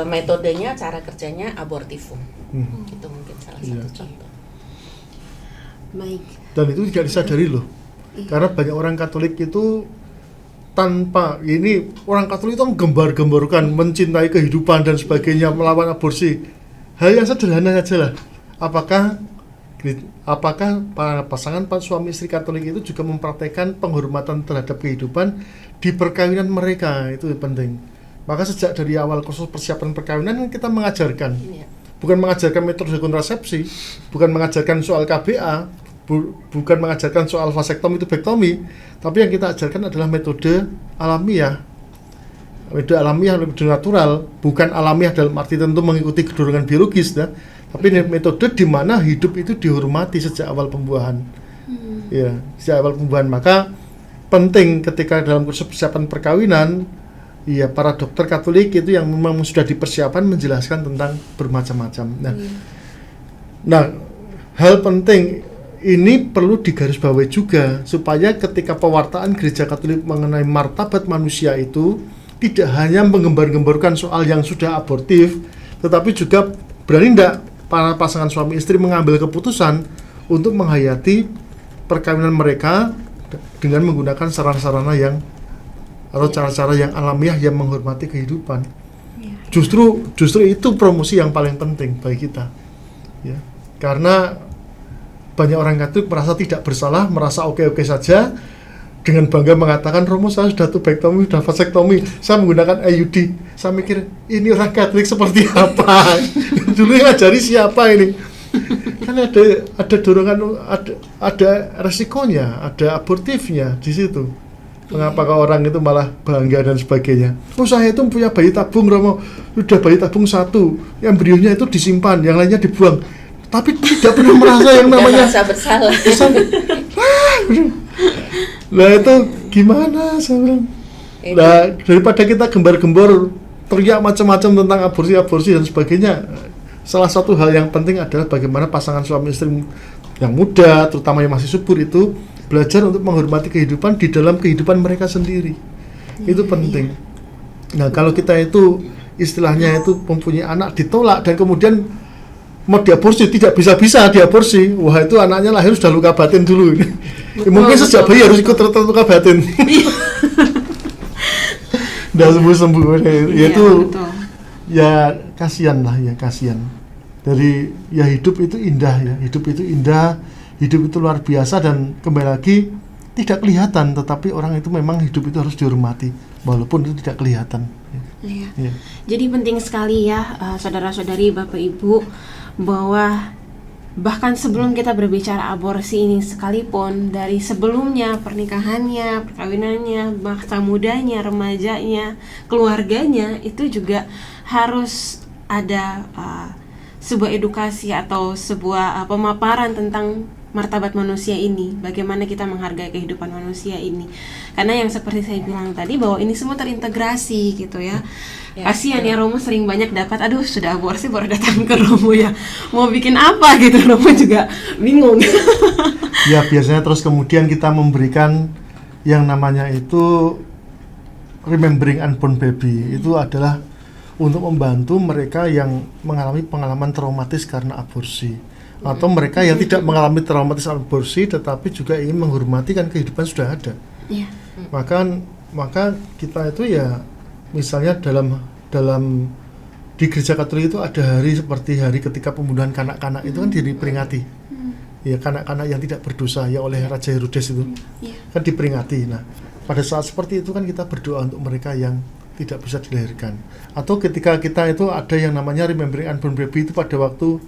metodenya, cara kerjanya abortifum. Itu mungkin salah satu contoh. Baik. Dan itu tidak disadari loh. Karena banyak orang Katolik itu tanpa ini, orang Katolik itu gembar-gemborkan mencintai kehidupan dan sebagainya, melawan aborsi. Hal yang sederhana saja lah. Apakah para pasangan suami istri Katolik itu juga mempraktekkan penghormatan terhadap kehidupan di perkawinan mereka? Itu penting. Maka sejak dari awal kursus persiapan perkawinan kita mengajarkan, bukan mengajarkan metode kontrasepsi, bukan mengajarkan soal KBA, bukan mengajarkan soal vasektomi itu bektomi, tapi yang kita ajarkan adalah metode alamiah. Metode alamiah, metode natural, bukan alamiah dalam arti tentu mengikuti kedorongan biologis ya, tapi metode di mana hidup itu dihormati sejak awal pembuahan. Ya, sejak awal pembuahan. Maka penting ketika dalam kursus persiapan perkawinan, ya para dokter Katolik itu yang memang sudah dipersiapkan menjelaskan tentang bermacam-macam. Nah, hal penting ini perlu digarisbawahi juga supaya ketika pewartaan Gereja Katolik mengenai martabat manusia itu tidak hanya menggembar-gemborkan soal yang sudah abortif, tetapi juga berani tidak para pasangan suami istri mengambil keputusan untuk menghayati perkawinan mereka dengan menggunakan sarana-sarana yang atau cara-cara yang alamiah yang menghormati kehidupan. Justru itu promosi yang paling penting bagi kita. Ya. Karena banyak orang Katolik merasa tidak bersalah, merasa oke-oke saja, dengan bangga mengatakan, Romo saya sudah tubektomi, sudah vasektomi, saya menggunakan IUD. Saya mikir, ini orang Katolik seperti apa? Dulu yang ngajari siapa ini? Kan ada dorongan, ada resikonya, ada abortifnya di situ. Mengapa orang itu malah bangga dan sebagainya? Oh, saya itu punya bayi tabung, Romo, sudah bayi tabung 1, embrionya itu disimpan, yang lainnya dibuang. Tapi tidak pernah merasa yang namanya merasa bersalah. Nah itu gimana saya bilang? Nah daripada kita gembar-gembor teriak macam-macam tentang aborsi dan sebagainya, salah satu hal yang penting adalah bagaimana pasangan suami istri yang muda, terutama yang masih subur itu belajar untuk menghormati kehidupan di dalam kehidupan mereka sendiri. Itu penting. Nah kalau kita itu istilahnya itu mempunyai anak ditolak dan kemudian mau diaborsi, tidak bisa diaborsi, wah itu anaknya lahir sudah luka batin dulu. Mungkin sejak bayi harus ikut luka batin. Udah sembuh-sembuh. Itu ya kasihan lah ya, kasihan. Dari ya hidup itu indah ya, hidup itu luar biasa dan kembali lagi tidak kelihatan, tetapi orang itu memang hidup itu harus dihormati. walaupun itu tidak kelihatan. Iya. Ya. Jadi penting sekali ya, saudara-saudari, Bapak Ibu, bahwa bahkan sebelum kita berbicara aborsi ini sekalipun, dari sebelumnya pernikahannya, perkawinannya, masa mudanya, remajanya, keluarganya, itu juga harus ada sebuah edukasi atau sebuah pemaparan tentang martabat manusia ini, bagaimana kita menghargai kehidupan manusia ini. Karena yang seperti saya bilang tadi, bahwa ini semua terintegrasi gitu ya. Kasihan ya, Romo sering banyak dapat, aduh sudah aborsi baru datang ke Romo ya, mau bikin apa gitu, Romo juga bingung. Ya, biasanya terus kemudian kita memberikan yang namanya itu Remembering Unborn Baby. Itu adalah untuk membantu mereka yang mengalami pengalaman traumatis karena aborsi, atau mereka yang tidak mengalami traumatis aborsi tetapi juga ingin menghormati kan kehidupan sudah ada. Iya. Maka kita itu ya, misalnya dalam di gereja Katolik itu ada hari seperti hari ketika pembunuhan kanak-kanak itu kan diperingati. Ya, kanak-kanak yang tidak berdosa ya oleh Raja Herodes itu kan diperingati. Nah, pada saat seperti itu kan kita berdoa untuk mereka yang tidak bisa dilahirkan. Atau ketika kita itu ada yang namanya Remembering Unborn Baby, itu pada waktu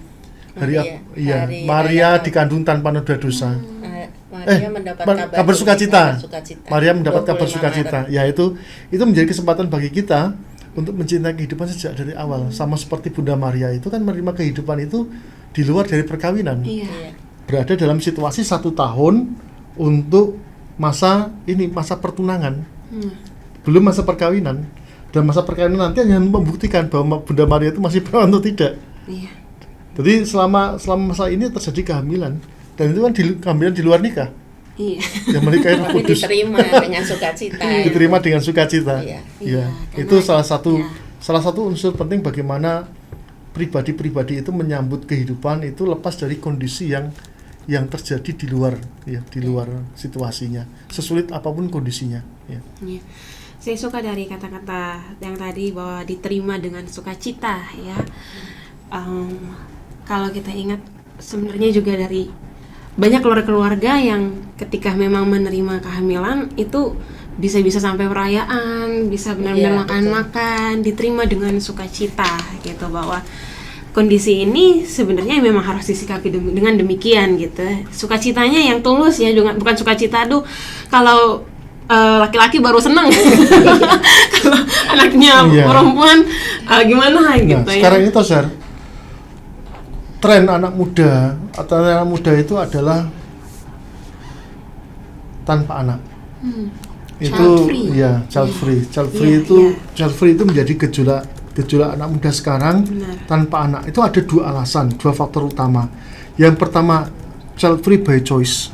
Maria dikandung tanpa noda dosa. Maria mendapat kabar sukacita. Maria mendapat kabar sukacita. Ya, itu menjadi kesempatan bagi kita untuk mencintai kehidupan sejak dari awal. Sama seperti Bunda Maria itu kan menerima kehidupan itu di luar dari perkawinan. Berada dalam situasi 1 tahun untuk masa pertunangan. Belum masa perkawinan. Dan masa perkawinan nanti hanya membuktikan bahwa Bunda Maria itu masih perawan atau tidak. Jadi selama masa ini terjadi kehamilan, dan itu kan kehamilan di luar nikah. Yang menikahi Roh Kudus. Diterima dengan sukacita. Diterima dengan sukacita. Iya. Itu salah satu unsur penting bagaimana pribadi-pribadi itu menyambut kehidupan itu lepas dari kondisi yang terjadi di luar situasinya, sesulit apapun kondisinya. Saya suka dari kata-kata yang tadi bahwa diterima dengan sukacita ya. Kalau kita ingat sebenarnya juga dari banyak keluarga yang ketika memang menerima kehamilan itu bisa sampai perayaan, bisa benar-benar makan-makan, diterima dengan sukacita gitu, bahwa kondisi ini sebenarnya memang harus disikapi dengan demikian gitu. Sukacitanya yang tulus ya, bukan sukacita aduh kalau laki-laki baru senang. Kalau anaknya perempuan gimana gitu. Sekarang itu Sir, tren anak muda itu adalah tanpa anak. Itu child free itu menjadi gejolak anak muda sekarang. Tanpa anak. Itu ada 2 alasan, 2 faktor utama. Yang pertama, child free by choice.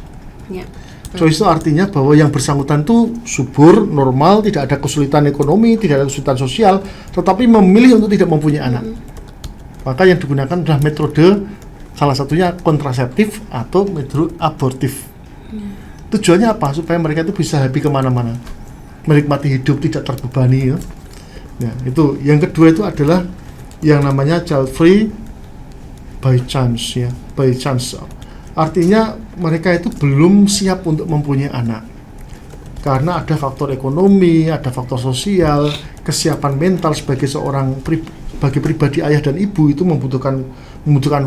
Choice itu artinya bahwa yang bersangkutan itu subur, normal, tidak ada kesulitan ekonomi, tidak ada kesulitan sosial, tetapi memilih untuk tidak mempunyai anak. Maka yang digunakan adalah metode salah satunya kontraseptif atau metode abortif. Tujuannya apa? Supaya mereka itu bisa happy kemana-mana, menikmati hidup, tidak terbebani ya. Itu. Yang kedua itu adalah yang namanya child free by chance ya, by chance. Artinya mereka itu belum siap untuk mempunyai anak. Karena ada faktor ekonomi, ada faktor sosial, kesiapan mental sebagai bagi pribadi ayah dan ibu itu membutuhkan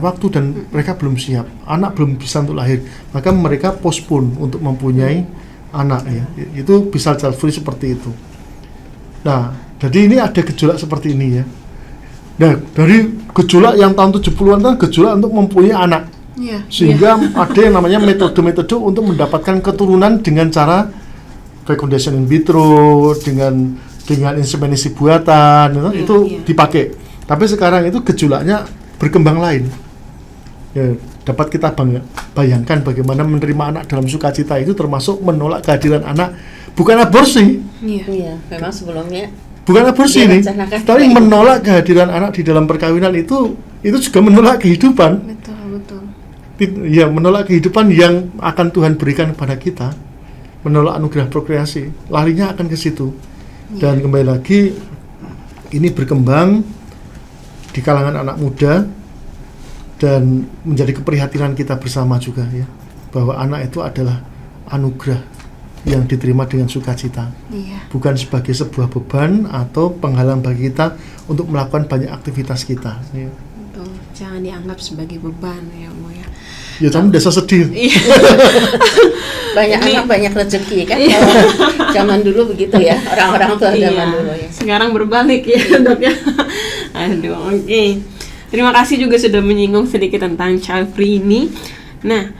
waktu dan mereka belum siap. Anak belum bisa untuk lahir, maka mereka postpone untuk mempunyai anak ya. Itu bisa child free seperti itu. Nah, jadi ini ada gejolak seperti ini ya. Nah, dari gejolak yang tahun 70-an kan gejolak untuk mempunyai anak. Sehingga ada yang namanya metode-metode untuk mendapatkan keturunan dengan cara fecundation in vitro, dengan inseminasi buatan, itu dipakai. Tapi sekarang itu gejolaknya berkembang lain. Ya, dapat kita bayangkan bagaimana menerima anak dalam sukacita itu termasuk menolak kehadiran anak, bukan aborsi. Iya, memang sebelumnya bukan aborsi ini, tapi menolak kehadiran anak di dalam perkawinan itu juga menolak kehidupan. Betul. Ya, menolak kehidupan yang akan Tuhan berikan kepada kita, menolak anugerah prokreasi, larinya akan ke situ. Dan kembali lagi, ini berkembang di kalangan anak muda dan menjadi keprihatinan kita bersama juga ya, bahwa anak itu adalah anugerah yang diterima dengan sukacita, bukan sebagai sebuah beban atau penghalang bagi kita untuk melakukan banyak aktivitas kita. Ya. Jangan dianggap sebagai beban ya Bu ya. Ya kamu desa sedih. Banyak anak banyak rezeki kan. Zaman dulu begitu ya, orang-orang tua zaman dulu ya. Sekarang berbalik ya Dok ya. Aduh, oke. Terima kasih juga sudah menyinggung sedikit tentang child free ini. Nah,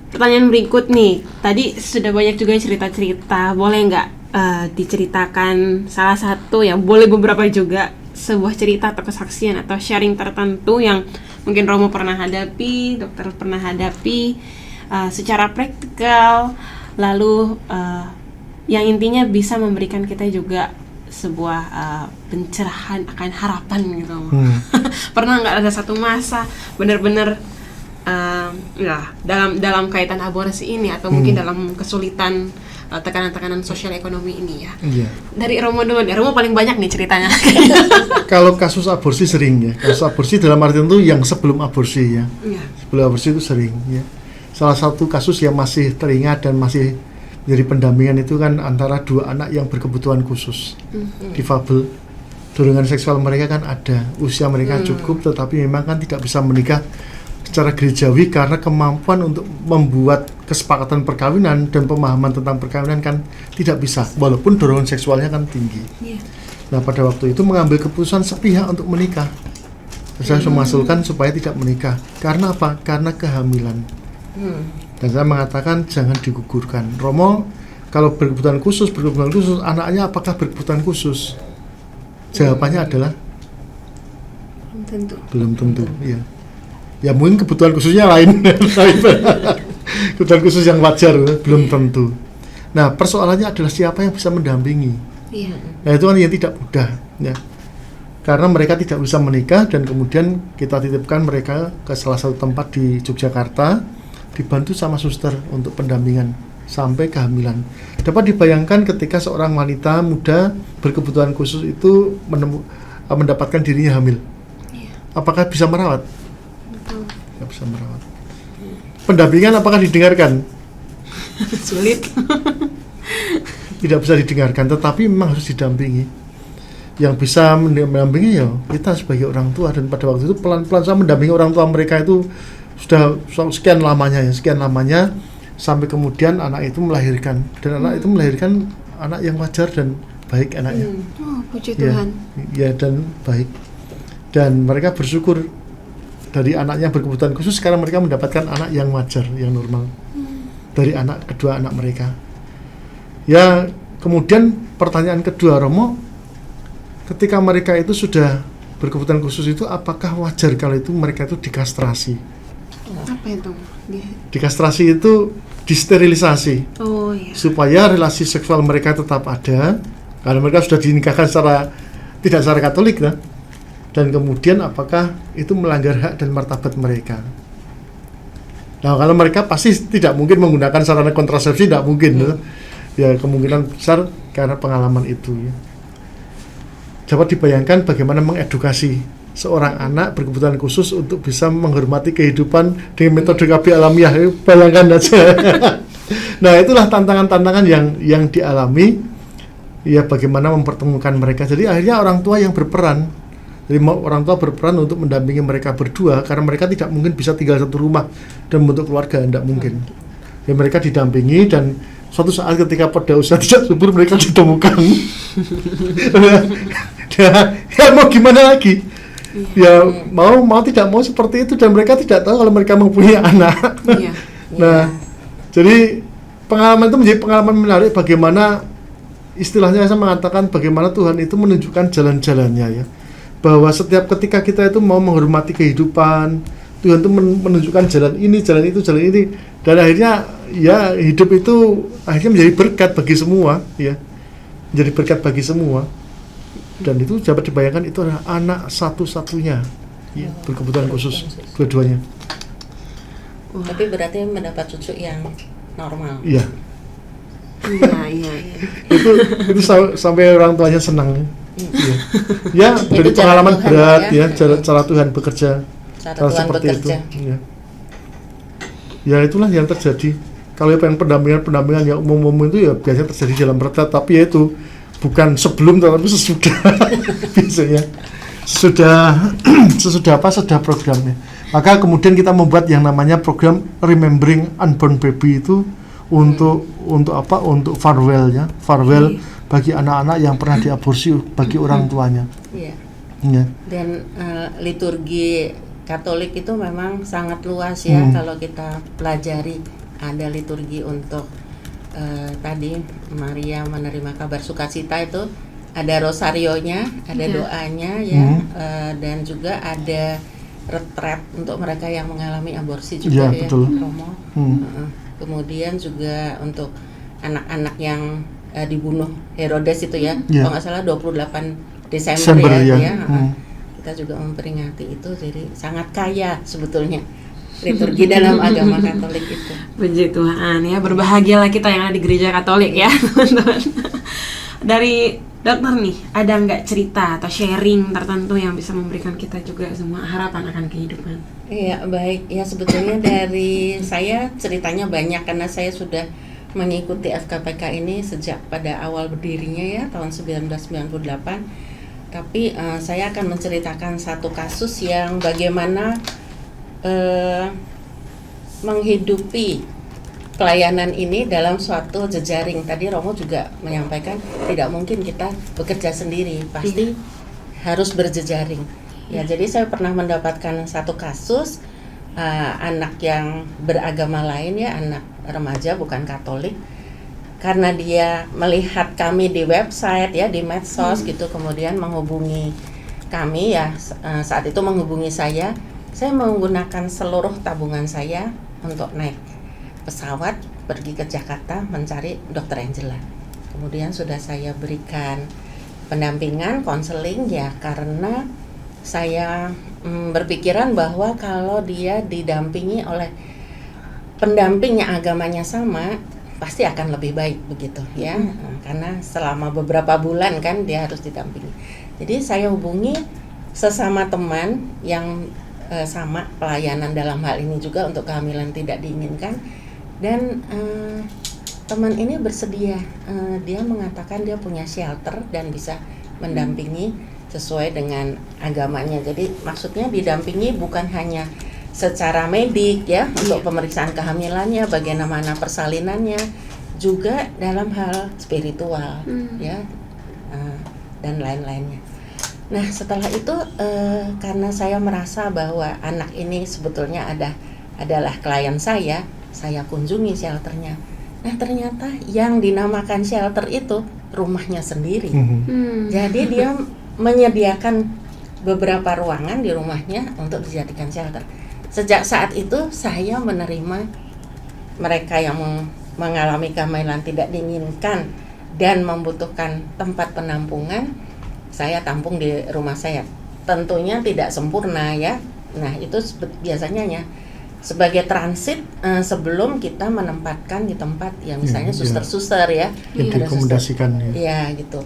pertanyaan berikut nih, tadi sudah banyak juga cerita-cerita, boleh nggak diceritakan salah satu yang boleh beberapa juga sebuah cerita atau kesaksian atau sharing tertentu yang mungkin Romo pernah hadapi, dokter pernah hadapi secara praktikal, lalu yang intinya bisa memberikan kita juga sebuah pencerahan akan harapan gitu. Pernah nggak ada satu masa benar-benar ya dalam kaitan aborsi ini atau mungkin dalam kesulitan tekanan-tekanan sosial ekonomi ini ya. Iya. Dari Romo dulu deh. Romo paling banyak nih ceritanya. Kalau kasus aborsi sering ya. Kasus aborsi dalam artian itu yang sebelum aborsi ya. Iya. Sebelum aborsi itu sering ya. Salah satu kasus yang masih teringat dan masih jadi pendampingan itu kan antara dua anak yang berkebutuhan khusus, difabel. Dorongan seksual mereka kan ada, usia mereka cukup, tetapi memang kan tidak bisa menikah secara gerejawi karena kemampuan untuk membuat kesepakatan perkawinan dan pemahaman tentang perkawinan kan tidak bisa, walaupun dorongan seksualnya kan tinggi. Nah pada waktu itu mengambil keputusan sepihak untuk menikah. Saya mengusulkan supaya tidak menikah. Karena apa? Karena kehamilan. Dan saya mengatakan jangan digugurkan. Romo kalau berkebutuhan khusus, anaknya apakah berkebutuhan khusus? Jawabannya adalah belum tentu. Ya. Ya mungkin kebutuhan khususnya lain. Kebutuhan khusus yang wajar belum tentu. Nah persoalannya adalah siapa yang bisa mendampingi. Nah itu kan yang tidak mudah ya. Karena mereka tidak bisa menikah dan kemudian kita titipkan mereka ke salah satu tempat di Yogyakarta, dibantu sama suster untuk pendampingan sampai kehamilan. Dapat dibayangkan ketika seorang wanita muda berkebutuhan khusus itu mendapatkan dirinya hamil. Apakah bisa merawat? Tidak bisa merawat. Pendampingan apakah didengarkan? Sulit. Tidak bisa didengarkan, tetapi memang harus didampingi. Yang bisa mendampingi ya kita sebagai orang tua, dan pada waktu itu pelan-pelan saya mendampingi orang tua mereka itu sudah sekian lamanya sampai kemudian anak itu melahirkan, dan anak itu melahirkan anak yang wajar dan baik anaknya. Puji Tuhan. Ya dan baik, dan mereka bersyukur dari anaknya berkebutuhan khusus sekarang mereka mendapatkan anak yang wajar, yang normal dari kedua anak mereka. Ya kemudian pertanyaan kedua Romo, ketika mereka itu sudah berkebutuhan khusus itu apakah wajar kalau itu mereka itu dikastrasi? Apa itu? Dikastrasi itu disterilisasi. Supaya relasi seksual mereka tetap ada karena mereka sudah dinikahkan tidak secara Katolik lah. Dan kemudian apakah itu melanggar hak dan martabat mereka? Nah kalau mereka pasti tidak mungkin menggunakan sarana kontrasepsi, tidak mungkin. Ya kemungkinan besar karena pengalaman itu ya. Dapat dibayangkan bagaimana mengedukasi seorang anak berkebutuhan khusus untuk bisa menghormati kehidupan dengan metode KB alamiah. Bayangkan aja. Nah itulah tantangan-tantangan yang dialami. Ya bagaimana mempertemukan mereka. Jadi akhirnya orang tua yang berperan. Jadi orang tua berperan untuk mendampingi mereka berdua karena mereka tidak mungkin bisa tinggal satu rumah dan membentuk keluarga, tidak mungkin. Ya mereka didampingi dan suatu saat ketika pada usia tidak subur mereka ditemukan. Ya mau gimana lagi? Ya mau tidak mau seperti itu, dan mereka tidak tahu kalau mereka mempunyai anak. Nah, jadi pengalaman itu menjadi pengalaman menarik. Bagaimana istilahnya saya mengatakan bagaimana Tuhan itu menunjukkan jalan-jalannya ya. Bahwa setiap ketika kita itu mau menghormati kehidupan, Tuhan itu menunjukkan jalan ini, jalan itu, jalan ini, dan akhirnya ya hidup itu akhirnya menjadi berkat bagi semua ya, menjadi berkat bagi semua. Dan itu dapat dibayangkan itu adalah anak satu-satunya ya, berkebutuhan khusus dua-duanya. Tapi berarti mendapat cucu yang normal. Iya. Iya. Itu sampai orang tuanya senang. Ya, dari pengalaman Tuhan, berat ya, cara Tuhan bekerja. Cara Tuhan seperti bekerja. itu. Ya, itulah yang terjadi Kalau yang pendampingan yang umum itu ya biasanya terjadi dalam retret, tapi ya itu bukan sebelum tetapi sesudah. Biasanya sesudah programnya. Maka kemudian kita membuat yang namanya program Remembering Unborn Baby itu untuk apa? Untuk farewell bagi anak-anak yang pernah diaborsi bagi orang tuanya. Iya. Ya. Dan liturgi Katolik itu memang sangat luas ya. Kalau kita pelajari, ada liturgi untuk tadi Maria menerima kabar sukacita, itu ada rosarionya, ada doanya ya, dan juga ada retret untuk mereka yang mengalami aborsi juga ya, Romo. Kemudian juga untuk anak-anak yang dibunuh Herodes itu ya, kalau nggak salah 28 Desember ya. Kita juga memperingati itu, jadi sangat kaya sebetulnya liturgi dalam agama Katolik itu. Puji Tuhan ya, berbahagialah kita yang ada di gereja Katolik ya, teman-teman. Dari dokter nih, ada nggak cerita atau sharing tertentu yang bisa memberikan kita juga semua harapan akan kehidupan? Iya, baik. Ya sebetulnya dari saya ceritanya banyak, karena saya sudah mengikuti FKPK ini sejak pada awal berdirinya ya, tahun 1998. Tapi saya akan menceritakan satu kasus yang bagaimana menghidupi pelayanan ini dalam suatu jejaring. Tadi Romo juga menyampaikan tidak mungkin kita bekerja sendiri, pasti harus berjejaring. Ya, jadi saya pernah mendapatkan satu kasus anak yang beragama lain ya, anak remaja bukan Katolik. Karena dia melihat kami di website ya, di medsos gitu, kemudian menghubungi kami ya, saat itu menghubungi saya menggunakan seluruh tabungan saya untuk naik pesawat pergi ke Jakarta mencari Dr. Angela. Kemudian sudah saya berikan pendampingan, konseling ya, karena saya berpikiran bahwa kalau dia didampingi oleh pendampingnya agamanya sama, pasti akan lebih baik begitu ya. Karena selama beberapa bulan kan dia harus didampingi. Jadi saya hubungi sesama teman yang sama pelayanan dalam hal ini juga untuk kehamilan tidak diinginkan, dan teman ini bersedia. Dia mengatakan dia punya shelter dan bisa mendampingi sesuai dengan agamanya. Jadi maksudnya didampingi bukan hanya secara medik ya, untuk pemeriksaan kehamilannya, bagaimana persalinannya, juga dalam hal spiritual ya, dan lain-lainnya. Nah setelah itu karena saya merasa bahwa anak ini sebetulnya adalah klien saya kunjungi shelternya. Nah ternyata yang dinamakan shelter itu rumahnya sendiri. Jadi dia menyediakan beberapa ruangan di rumahnya untuk dijadikan shelter. Sejak saat itu saya menerima mereka yang mengalami kehamilan tidak diinginkan dan membutuhkan tempat penampungan, saya tampung di rumah saya. Tentunya tidak sempurna ya. Nah itu biasanya ya sebagai transit sebelum kita menempatkan di tempat yang misalnya suster-suster ya, direkomendasikan ya gitu.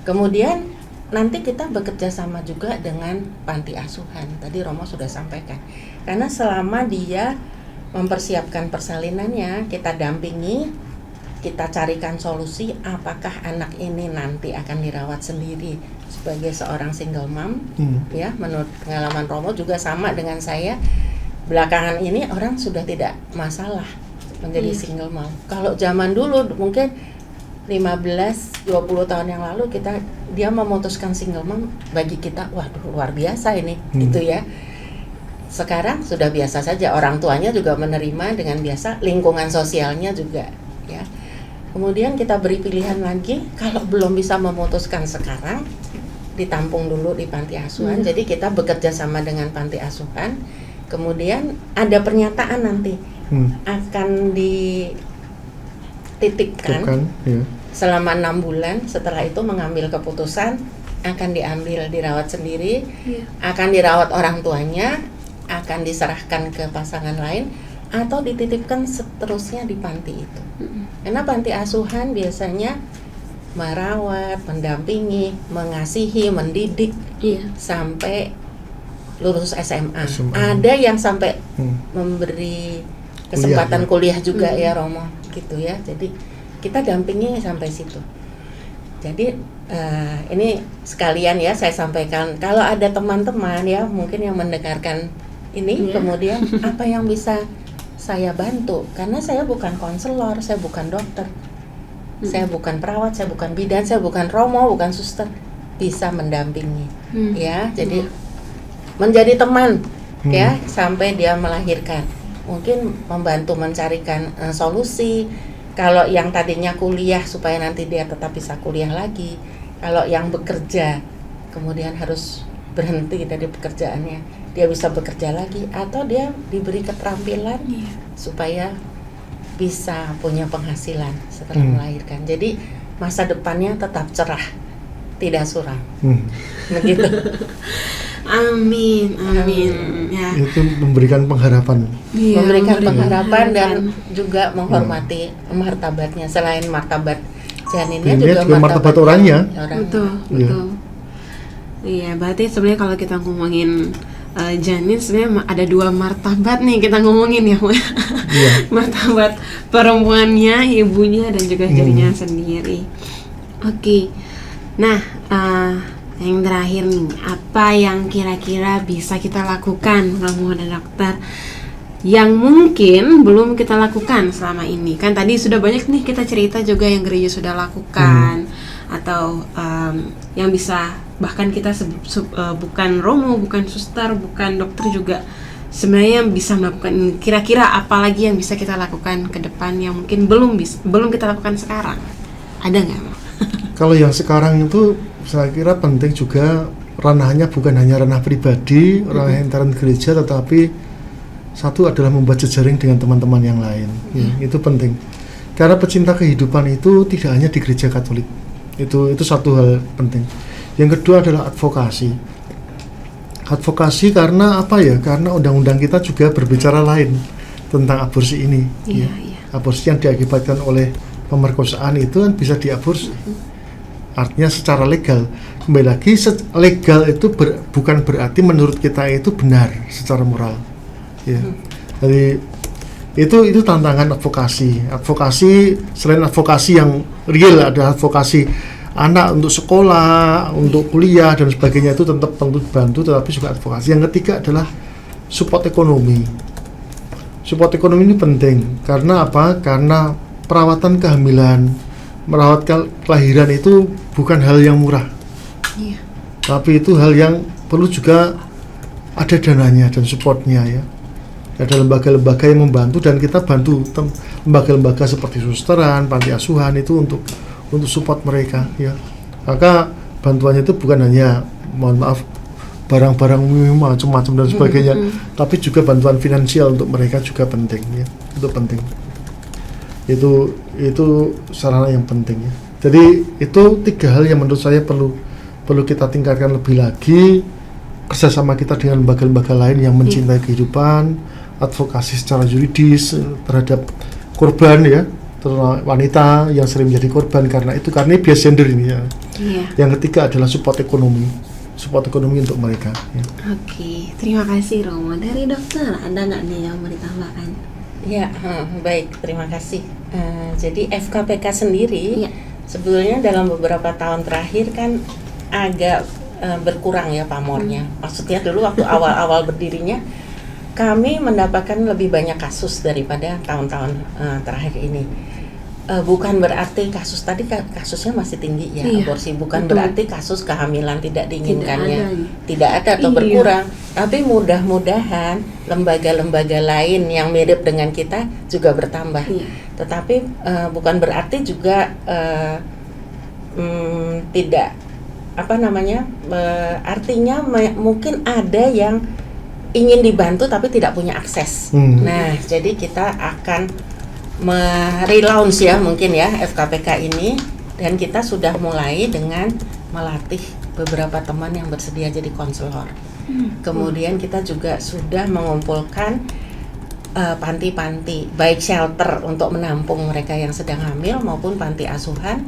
Kemudian nanti kita bekerja sama juga dengan panti asuhan. Tadi Romo sudah sampaikan. Karena selama dia mempersiapkan persalinannya, kita dampingi, kita carikan solusi apakah anak ini nanti akan dirawat sendiri sebagai seorang single mom. Ya, menurut pengalaman Romo juga sama dengan saya. Belakangan ini orang sudah tidak masalah menjadi single mom. Kalau zaman dulu mungkin 15-20 tahun yang lalu dia memutuskan single mom, bagi kita waduh luar biasa ini gitu ya. Sekarang sudah biasa saja, orang tuanya juga menerima dengan biasa, lingkungan sosialnya juga ya. Kemudian kita beri pilihan lagi, kalau belum bisa memutuskan sekarang, ditampung dulu di panti asuhan. Jadi kita bekerja sama dengan panti asuhan. Kemudian ada pernyataan nanti akan dititipkan selama 6 bulan. Setelah itu mengambil keputusan akan dirawat sendiri, akan dirawat orang tuanya, akan diserahkan ke pasangan lain, atau dititipkan seterusnya di panti itu. Karena panti asuhan biasanya merawat, mendampingi, mengasihi, mendidik sampai lulus SMA. Ada yang sampai memberi kesempatan kuliah juga ya Romo gitu ya. Jadi kita dampingi sampai situ. Jadi ini sekalian ya saya sampaikan, kalau ada teman-teman ya mungkin yang mendengarkan ini kemudian apa yang bisa saya bantu, karena saya bukan konselor, saya bukan dokter, saya bukan perawat, saya bukan bidan, saya bukan Romo, bukan suster, bisa mendampingi ya. Jadi menjadi teman ya sampai dia melahirkan, mungkin membantu mencarikan solusi. Kalau yang tadinya kuliah supaya nanti dia tetap bisa kuliah lagi, kalau yang bekerja kemudian harus berhenti dari pekerjaannya, dia bisa bekerja lagi, atau dia diberi keterampilan supaya bisa punya penghasilan setelah melahirkan. Jadi masa depannya tetap cerah, tidak suram. Begitu. Amin. Ya. Itu memberikan pengharapan. Iya, memberikan pengharapan dan juga menghormati martabatnya. Selain martabat janinnya juga martabat orangnya. Betul. Iya, berarti sebenarnya kalau kita ngomongin janin sebenarnya ada 2 martabat nih kita ngomongin ya, martabat perempuannya, ibunya, dan juga dirinya sendiri. Oke. Nah, yang terakhir nih, apa yang kira-kira bisa kita lakukan, Romo dan Dokter, yang mungkin belum kita lakukan selama ini? Kan tadi sudah banyak nih kita cerita juga yang gereja sudah lakukan, atau yang bisa bahkan kita bukan Romo, bukan suster, bukan dokter juga sebenarnya bisa melakukan. Kira-kira apa lagi yang bisa kita lakukan ke depan yang mungkin belum kita lakukan sekarang? Ada nggak? Kalau yang sekarang itu saya kira penting juga, ranahnya bukan hanya ranah pribadi, ranah intern gereja, tetapi satu adalah membuat jejaring dengan teman-teman yang lain. Itu penting. Karena pecinta kehidupan itu tidak hanya di gereja Katolik. Itu satu hal penting. Yang kedua adalah advokasi. Advokasi karena apa ya? Karena undang-undang kita juga berbicara lain tentang aborsi ini. Aborsi yang diakibatkan oleh pemerkosaan itu kan bisa diaborsi. Artinya secara legal. Kembali lagi, legal itu bukan berarti menurut kita itu benar secara moral. Ya. Jadi itu tantangan advokasi. Advokasi selain advokasi yang real, ada advokasi anak untuk sekolah, untuk kuliah dan sebagainya, itu tentu bantu, tetapi juga advokasi. Yang ketiga adalah support ekonomi. Support ekonomi ini penting karena apa? Karena perawatan kehamilan, merawat kelahiran itu bukan hal yang murah. Tapi itu hal yang perlu juga ada dananya dan supportnya ya. Ada lembaga-lembaga yang membantu, dan kita bantu lembaga-lembaga seperti susteran, panti asuhan itu untuk support mereka ya. Maka bantuannya itu bukan hanya, mohon maaf, barang-barang macam-macam dan sebagainya, tapi juga bantuan finansial untuk mereka juga penting ya. Itu penting. Itu sarana yang penting ya. Jadi itu 3 hal yang menurut saya perlu kita tingkatkan lebih lagi. Kerjasama kita dengan lembaga-lembaga lain yang mencintai kehidupan, advokasi secara yuridis terhadap korban ya, terutama wanita yang sering menjadi korban karena bias gender ini ya. Yang ketiga adalah support ekonomi untuk mereka ya. Oke, terima kasih Romo. Dari dokter, ada nggak nih yang mau ditambahkan? Ya, baik, terima kasih. Jadi FKPK sendiri sebetulnya dalam beberapa tahun terakhir kan agak berkurang ya pamornya. Maksudnya dulu waktu awal-awal berdirinya kami mendapatkan lebih banyak kasus daripada tahun-tahun terakhir ini. Bukan berarti kasusnya masih tinggi ya, aborsi. Bukan berarti kasus kehamilan tidak diinginkannya tidak ada atau berkurang. Tapi mudah-mudahan lembaga-lembaga lain yang mirip dengan kita juga bertambah. Tetapi bukan berarti juga tidak artinya mungkin ada yang ingin dibantu tapi tidak punya akses. Nah, jadi kita akan relaunch ya mungkin ya FKPK ini, dan kita sudah mulai dengan melatih beberapa teman yang bersedia jadi konselor. Kemudian kita juga sudah mengumpulkan panti-panti, baik shelter untuk menampung mereka yang sedang hamil maupun panti asuhan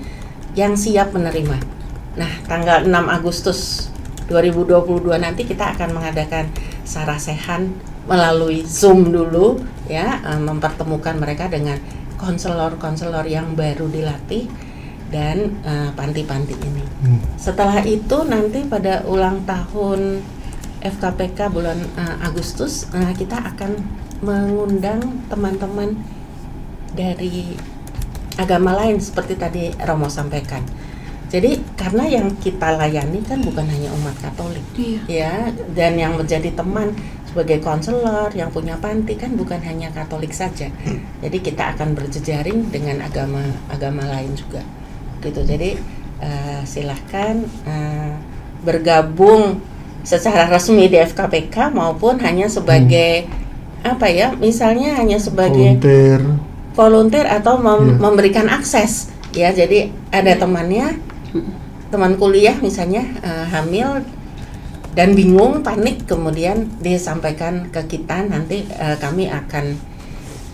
yang siap menerima. Nah, tanggal 6 Agustus 2022 nanti kita akan mengadakan sarasehan melalui Zoom dulu ya, mempertemukan mereka dengan konselor-konselor yang baru dilatih dan panti-panti ini. Setelah itu nanti pada ulang tahun FKPK bulan Agustus kita akan mengundang teman-teman dari agama lain seperti tadi Romo sampaikan. Jadi karena yang kita layani kan bukan hanya umat Katolik, ya, dan yang menjadi teman sebagai konselor yang punya panti kan bukan hanya Katolik saja. Jadi kita akan berjejaring dengan agama lain juga, gitu. Jadi silahkan bergabung secara resmi di FKPK maupun hanya sebagai apa ya, misalnya hanya sebagai volunteer atau memberikan akses, ya. Jadi ada teman kuliah misalnya hamil dan bingung, panik, kemudian disampaikan ke kita, nanti kami akan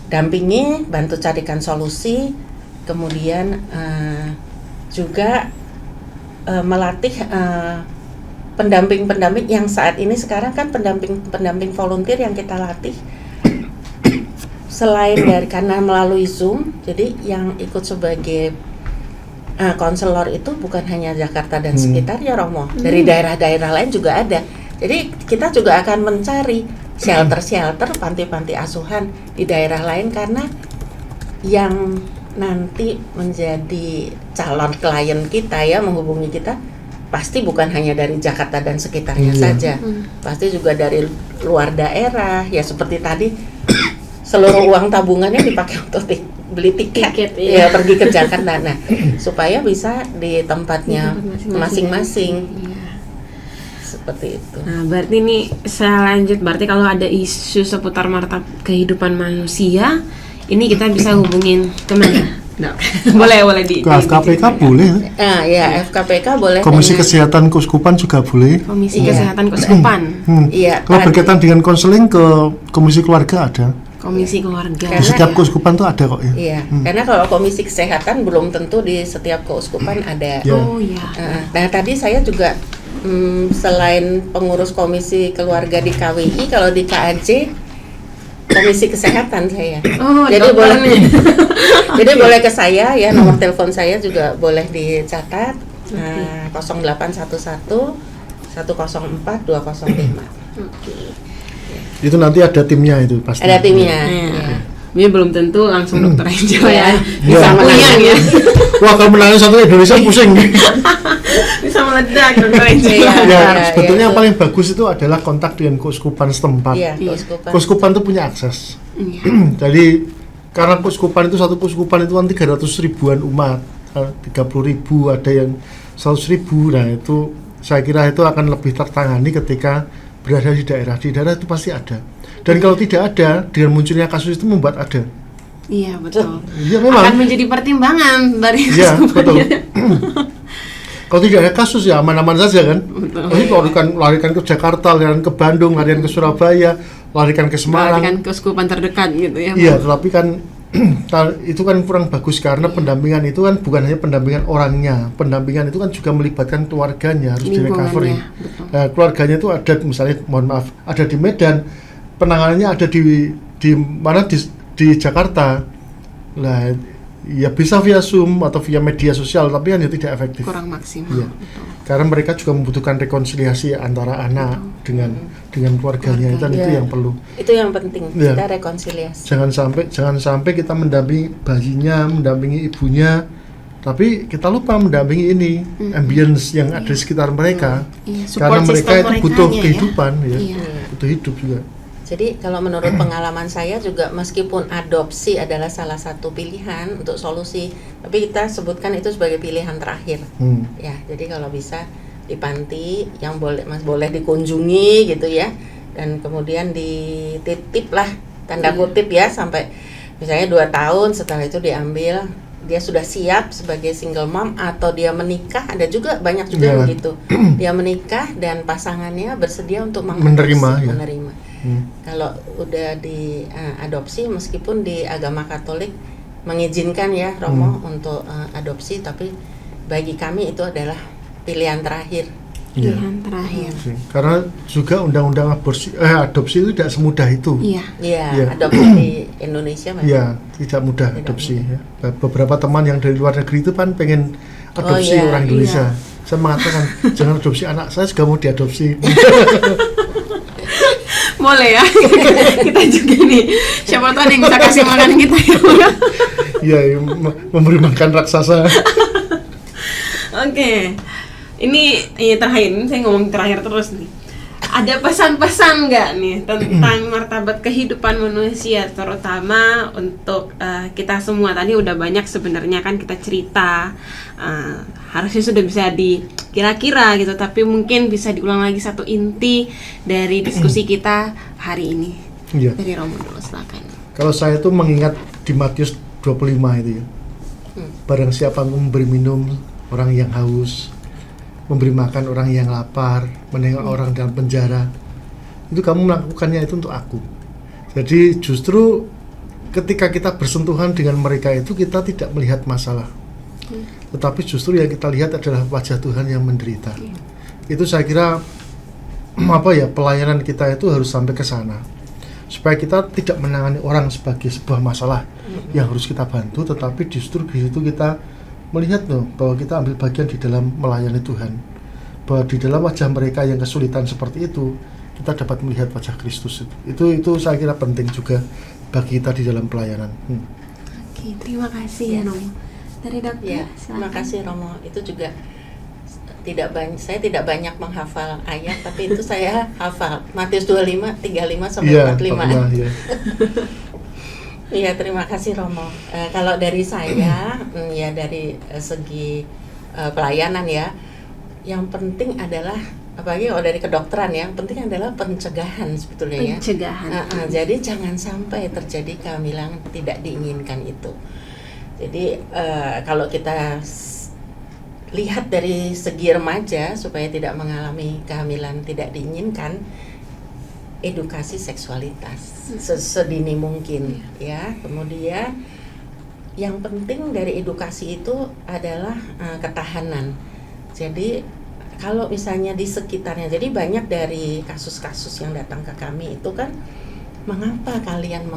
dampingi, bantu carikan solusi, kemudian juga melatih pendamping-pendamping yang saat ini sekarang kan pendamping volunteer yang kita latih selain dari karena melalui Zoom, jadi yang ikut sebagai konselor itu bukan hanya Jakarta dan sekitarnya, Romo, dari daerah-daerah lain juga ada. Jadi kita juga akan mencari shelter-shelter, panti-panti asuhan di daerah lain, karena yang nanti menjadi calon klien kita ya, menghubungi kita pasti bukan hanya dari Jakarta dan sekitarnya saja, pasti juga dari luar daerah ya, seperti tadi seluruh uang tabungannya dipakai untuk beli tiket ya, pergi ke Jakarta. Nah, supaya bisa di tempatnya masing-masing. Seperti itu. Nah, berarti ini saya lanjut, berarti kalau ada isu seputar martabat kehidupan manusia, ini kita bisa hubungin kemana? No. boleh di ke FKPK boleh. Ya, FKPK boleh. Komisi Kesehatan Keuskupan juga boleh. Komisi Kesehatan Keuskupan. Iya. Kalau berkaitan dengan konseling ke Komisi Keluarga ada. Komisi Keluarga. Di setiap keuskupan tuh ada kok ya. Iya. Karena kalau Komisi Kesehatan belum tentu di setiap keuskupan ada. Oh iya. Nah, tadi saya juga selain pengurus Komisi Keluarga di KWI, kalau di KAJ Komisi Kesehatan saya. Oh, jadi boleh. Jadi boleh ke saya ya, nomor telepon saya juga boleh dicatat. 0811 104 205. Itu nanti ada timnya itu pasti. Ada timnya. Ini belum tentu langsung dokter Angel ya. Bisa menang ya. Wah, kalau menangin satu Indonesia pusing. Bisa meledak dokter Angel. Sebetulnya yang paling bagus itu adalah kontak dengan keuskupan setempat. Keuskupan itu punya akses. Jadi karena keuskupan itu, satu keuskupan itu kan 300 ribuan umat, 30.000, ada yang 100.000. Nah itu saya kira itu akan lebih tertangani ketika berada di daerah itu pasti ada. Dan kalau tidak ada, dengan munculnya kasus itu membuat ada. Iya betul. Iya memang. Akan menjadi pertimbangan dari keuskupannya. Kalau tidak ada kasus ya aman-aman saja kan. Jadi larikan ke Jakarta, larikan ke Bandung, larikan ke Surabaya, larikan ke Semarang. Larikan ke keuskupan terdekat gitu ya. Iya, tetapi kan itu kan kurang bagus karena pendampingan itu kan bukan hanya pendampingan orangnya, pendampingan itu kan juga melibatkan keluarganya, harus di-recovery. Keluarganya itu ada, misalnya mohon maaf, ada di Medan, penanganannya ada di mana di Jakarta. Lah ya bisa via Zoom atau via media sosial, tapi kan tidak efektif. Kurang maksimal. Ya. Karena mereka juga membutuhkan rekonsiliasi antara anak dengan keluarganya, itu yang perlu. Itu yang penting, kita rekonsiliasi. Jangan sampai kita mendampingi bayinya, mendampingi ibunya, tapi kita lupa mendampingi ini ambience yang ada di sekitar mereka. Karena mereka itu butuh kehidupan butuh hidup juga. Jadi kalau menurut pengalaman saya juga, meskipun adopsi adalah salah satu pilihan untuk solusi, tapi kita sebutkan itu sebagai pilihan terakhir. Ya, jadi kalau bisa di panti yang boleh dikunjungi gitu ya, dan kemudian dititip lah, tanda kutip ya, sampai misalnya 2 tahun, setelah itu diambil, dia sudah siap sebagai single mom atau dia menikah, ada juga banyak juga begitu. Dia menikah dan pasangannya bersedia untuk menerima. Kalau udah diadopsi, meskipun di agama Katolik mengizinkan ya Romo untuk adopsi, tapi bagi kami itu adalah pilihan terakhir. Iya. pilihan terakhir. Karena juga undang-undang adopsi itu tidak semudah itu. Iya. Iya, Iya. adopsi di Indonesia memang. Iya, tidak mudah Tidak adopsi. Ya. Beberapa teman yang dari luar negeri itu kan pengen adopsi iya, orang Indonesia. iya. Saya mengatakan jangan adopsi anak saya juga mau diadopsi. Boleh ya. Kita juga nih. Siapa tahu ada yang bisa kasih makan kita ya. Iya, memberi makan raksasa. Oke. Ini terakhir, ini saya ngomong terakhir terus nih. Ada pesan-pesan nggak nih tentang martabat kehidupan manusia, terutama untuk kita semua? Tadi udah banyak sebenarnya kan kita cerita, harusnya sudah bisa dikira-kira gitu, tapi mungkin bisa diulang lagi satu inti dari diskusi kita hari ini. Iya. Dari Romo dulu, silakan. Kalau saya tuh mengingat di Matius 25 itu ya. Barang siapa memberi minum orang yang haus, memberi makan orang yang lapar, menengok orang dalam penjara, itu kamu melakukannya itu untuk aku. Jadi justru ketika kita bersentuhan dengan mereka itu kita tidak melihat masalah, tetapi justru yang kita lihat adalah wajah Tuhan yang menderita. Itu saya kira pelayanan kita itu harus sampai ke sana, supaya kita tidak menangani orang sebagai sebuah masalah yang harus kita bantu, tetapi justru di situ kita melihat bahwa kita ambil bagian di dalam melayani Tuhan, bahwa di dalam wajah mereka yang kesulitan seperti itu kita dapat melihat wajah Kristus. Itu saya kira penting juga bagi kita di dalam pelayanan. Oke, terima kasih ya Romo. Dari dokter, Ya, terima silakan. kasih Romo. Itu juga saya tidak banyak menghafal ayat, tapi itu saya hafal Matius 25, 35 sampai 45. Iya. Iya, terima kasih Romo. Kalau dari saya, ya dari segi pelayanan ya, yang penting adalah, apalagi kalau dari kedokteran ya, yang penting adalah pencegahan sebetulnya ya. Pencegahan. Jadi jangan sampai terjadi kehamilan tidak diinginkan itu. Jadi kalau kita lihat dari segi remaja supaya tidak mengalami kehamilan tidak diinginkan, edukasi seksualitas sedini mungkin ya. Kemudian yang penting dari edukasi itu adalah ketahanan. Jadi kalau misalnya di sekitarnya, jadi banyak dari kasus-kasus yang datang ke kami itu kan, mengapa kalian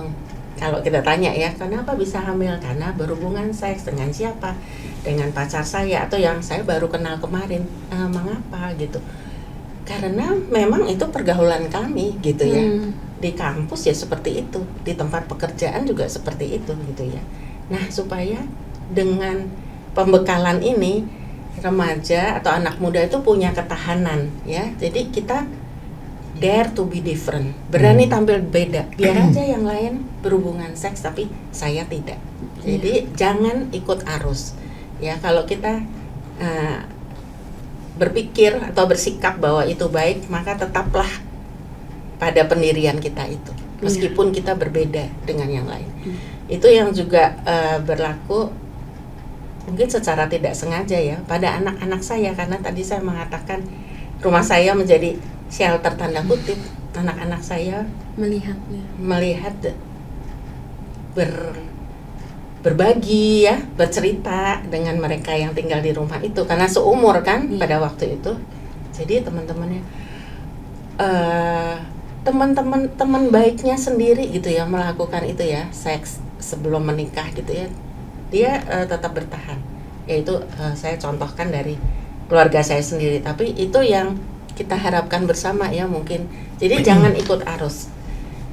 kalau kita tanya ya, kenapa bisa hamil? Karena berhubungan seks dengan siapa? Dengan pacar saya atau yang saya baru kenal kemarin. Mengapa gitu? Karena memang itu pergaulan kami gitu ya. Di kampus ya seperti itu, di tempat pekerjaan juga seperti itu gitu ya. Nah, supaya dengan pembekalan ini remaja atau anak muda itu punya ketahanan ya. Jadi kita dare to be different, berani tampil beda. Biar aja yang lain berhubungan seks tapi saya tidak. Jadi jangan ikut arus. Ya, kalau kita berpikir atau bersikap bahwa itu baik, maka tetaplah pada pendirian kita itu, meskipun kita berbeda dengan yang lain. Itu yang juga berlaku mungkin secara tidak sengaja ya pada anak-anak saya, karena tadi saya mengatakan rumah saya menjadi shelter tanda kutip. Anak-anak saya melihat berbagi ya, bercerita dengan mereka yang tinggal di rumah itu karena seumur kan pada waktu itu. Jadi teman-temannya teman baiknya sendiri gitu ya melakukan itu ya, seks sebelum menikah gitu ya, dia tetap bertahan. Yaitu saya contohkan dari keluarga saya sendiri, tapi itu yang kita harapkan bersama ya mungkin. Jadi jangan ikut arus.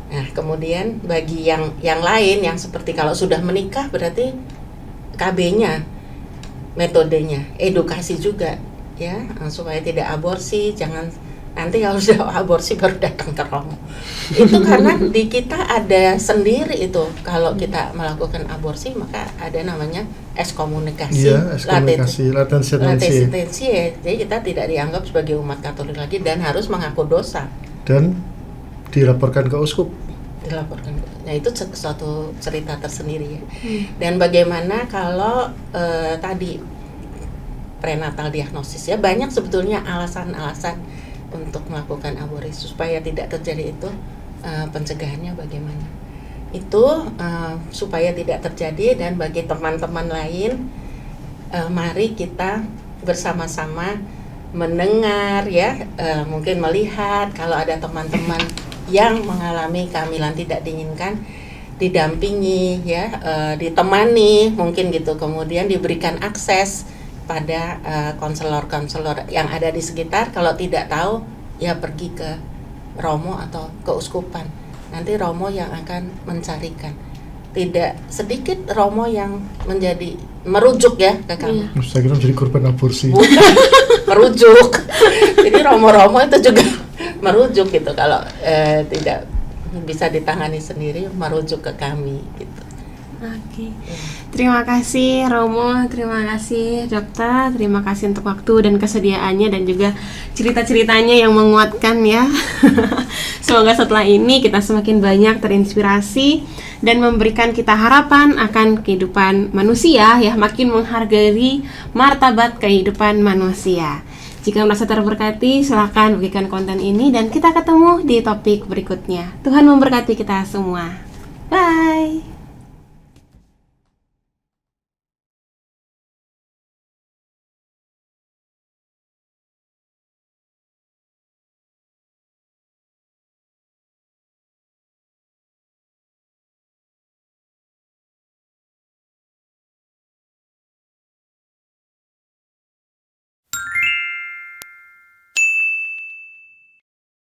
Nah, kemudian bagi yang lain yang seperti kalau sudah menikah berarti KB-nya, metodenya, edukasi juga ya, supaya tidak aborsi. Jangan nanti kalau sudah aborsi baru datang ke Romo. Itu karena di kita ada sendiri itu, kalau kita melakukan aborsi maka ada namanya ekskomunikasi, latensi ya. Jadi kita tidak dianggap sebagai umat Katolik lagi dan harus mengaku dosa dan dilaporkan ke uskup. Nah, itu suatu cerita tersendiri ya. Dan bagaimana kalau tadi prenatal diagnosis ya, banyak sebetulnya alasan-alasan untuk melakukan aborsi supaya tidak terjadi itu. Pencegahannya bagaimana? Itu supaya tidak terjadi, dan bagi teman-teman lain, mari kita bersama-sama mendengar ya, mungkin melihat kalau ada teman-teman yang mengalami kehamilan tidak diinginkan, didampingi ya, ditemani mungkin gitu, kemudian diberikan akses pada konselor-konselor yang ada di sekitar. Kalau tidak tahu ya pergi ke Romo atau keuskupan, nanti Romo yang akan mencarikan. Tidak sedikit Romo yang menjadi merujuk ya ke kami. Saya kira menjadi korban aborsi. Bukan, merujuk. Jadi Romo-Romo itu juga merujuk gitu, kalau tidak bisa ditangani sendiri, merujuk ke kami gitu. Oke. Terima kasih Romo, terima kasih Dokter, terima kasih untuk waktu dan kesediaannya dan juga cerita-ceritanya yang menguatkan ya. Semoga setelah ini kita semakin banyak terinspirasi dan memberikan kita harapan akan kehidupan manusia ya, makin menghargai martabat kehidupan manusia. Jika merasa terberkati, silakan bagikan konten ini dan kita ketemu di topik berikutnya. Tuhan memberkati kita semua. Bye.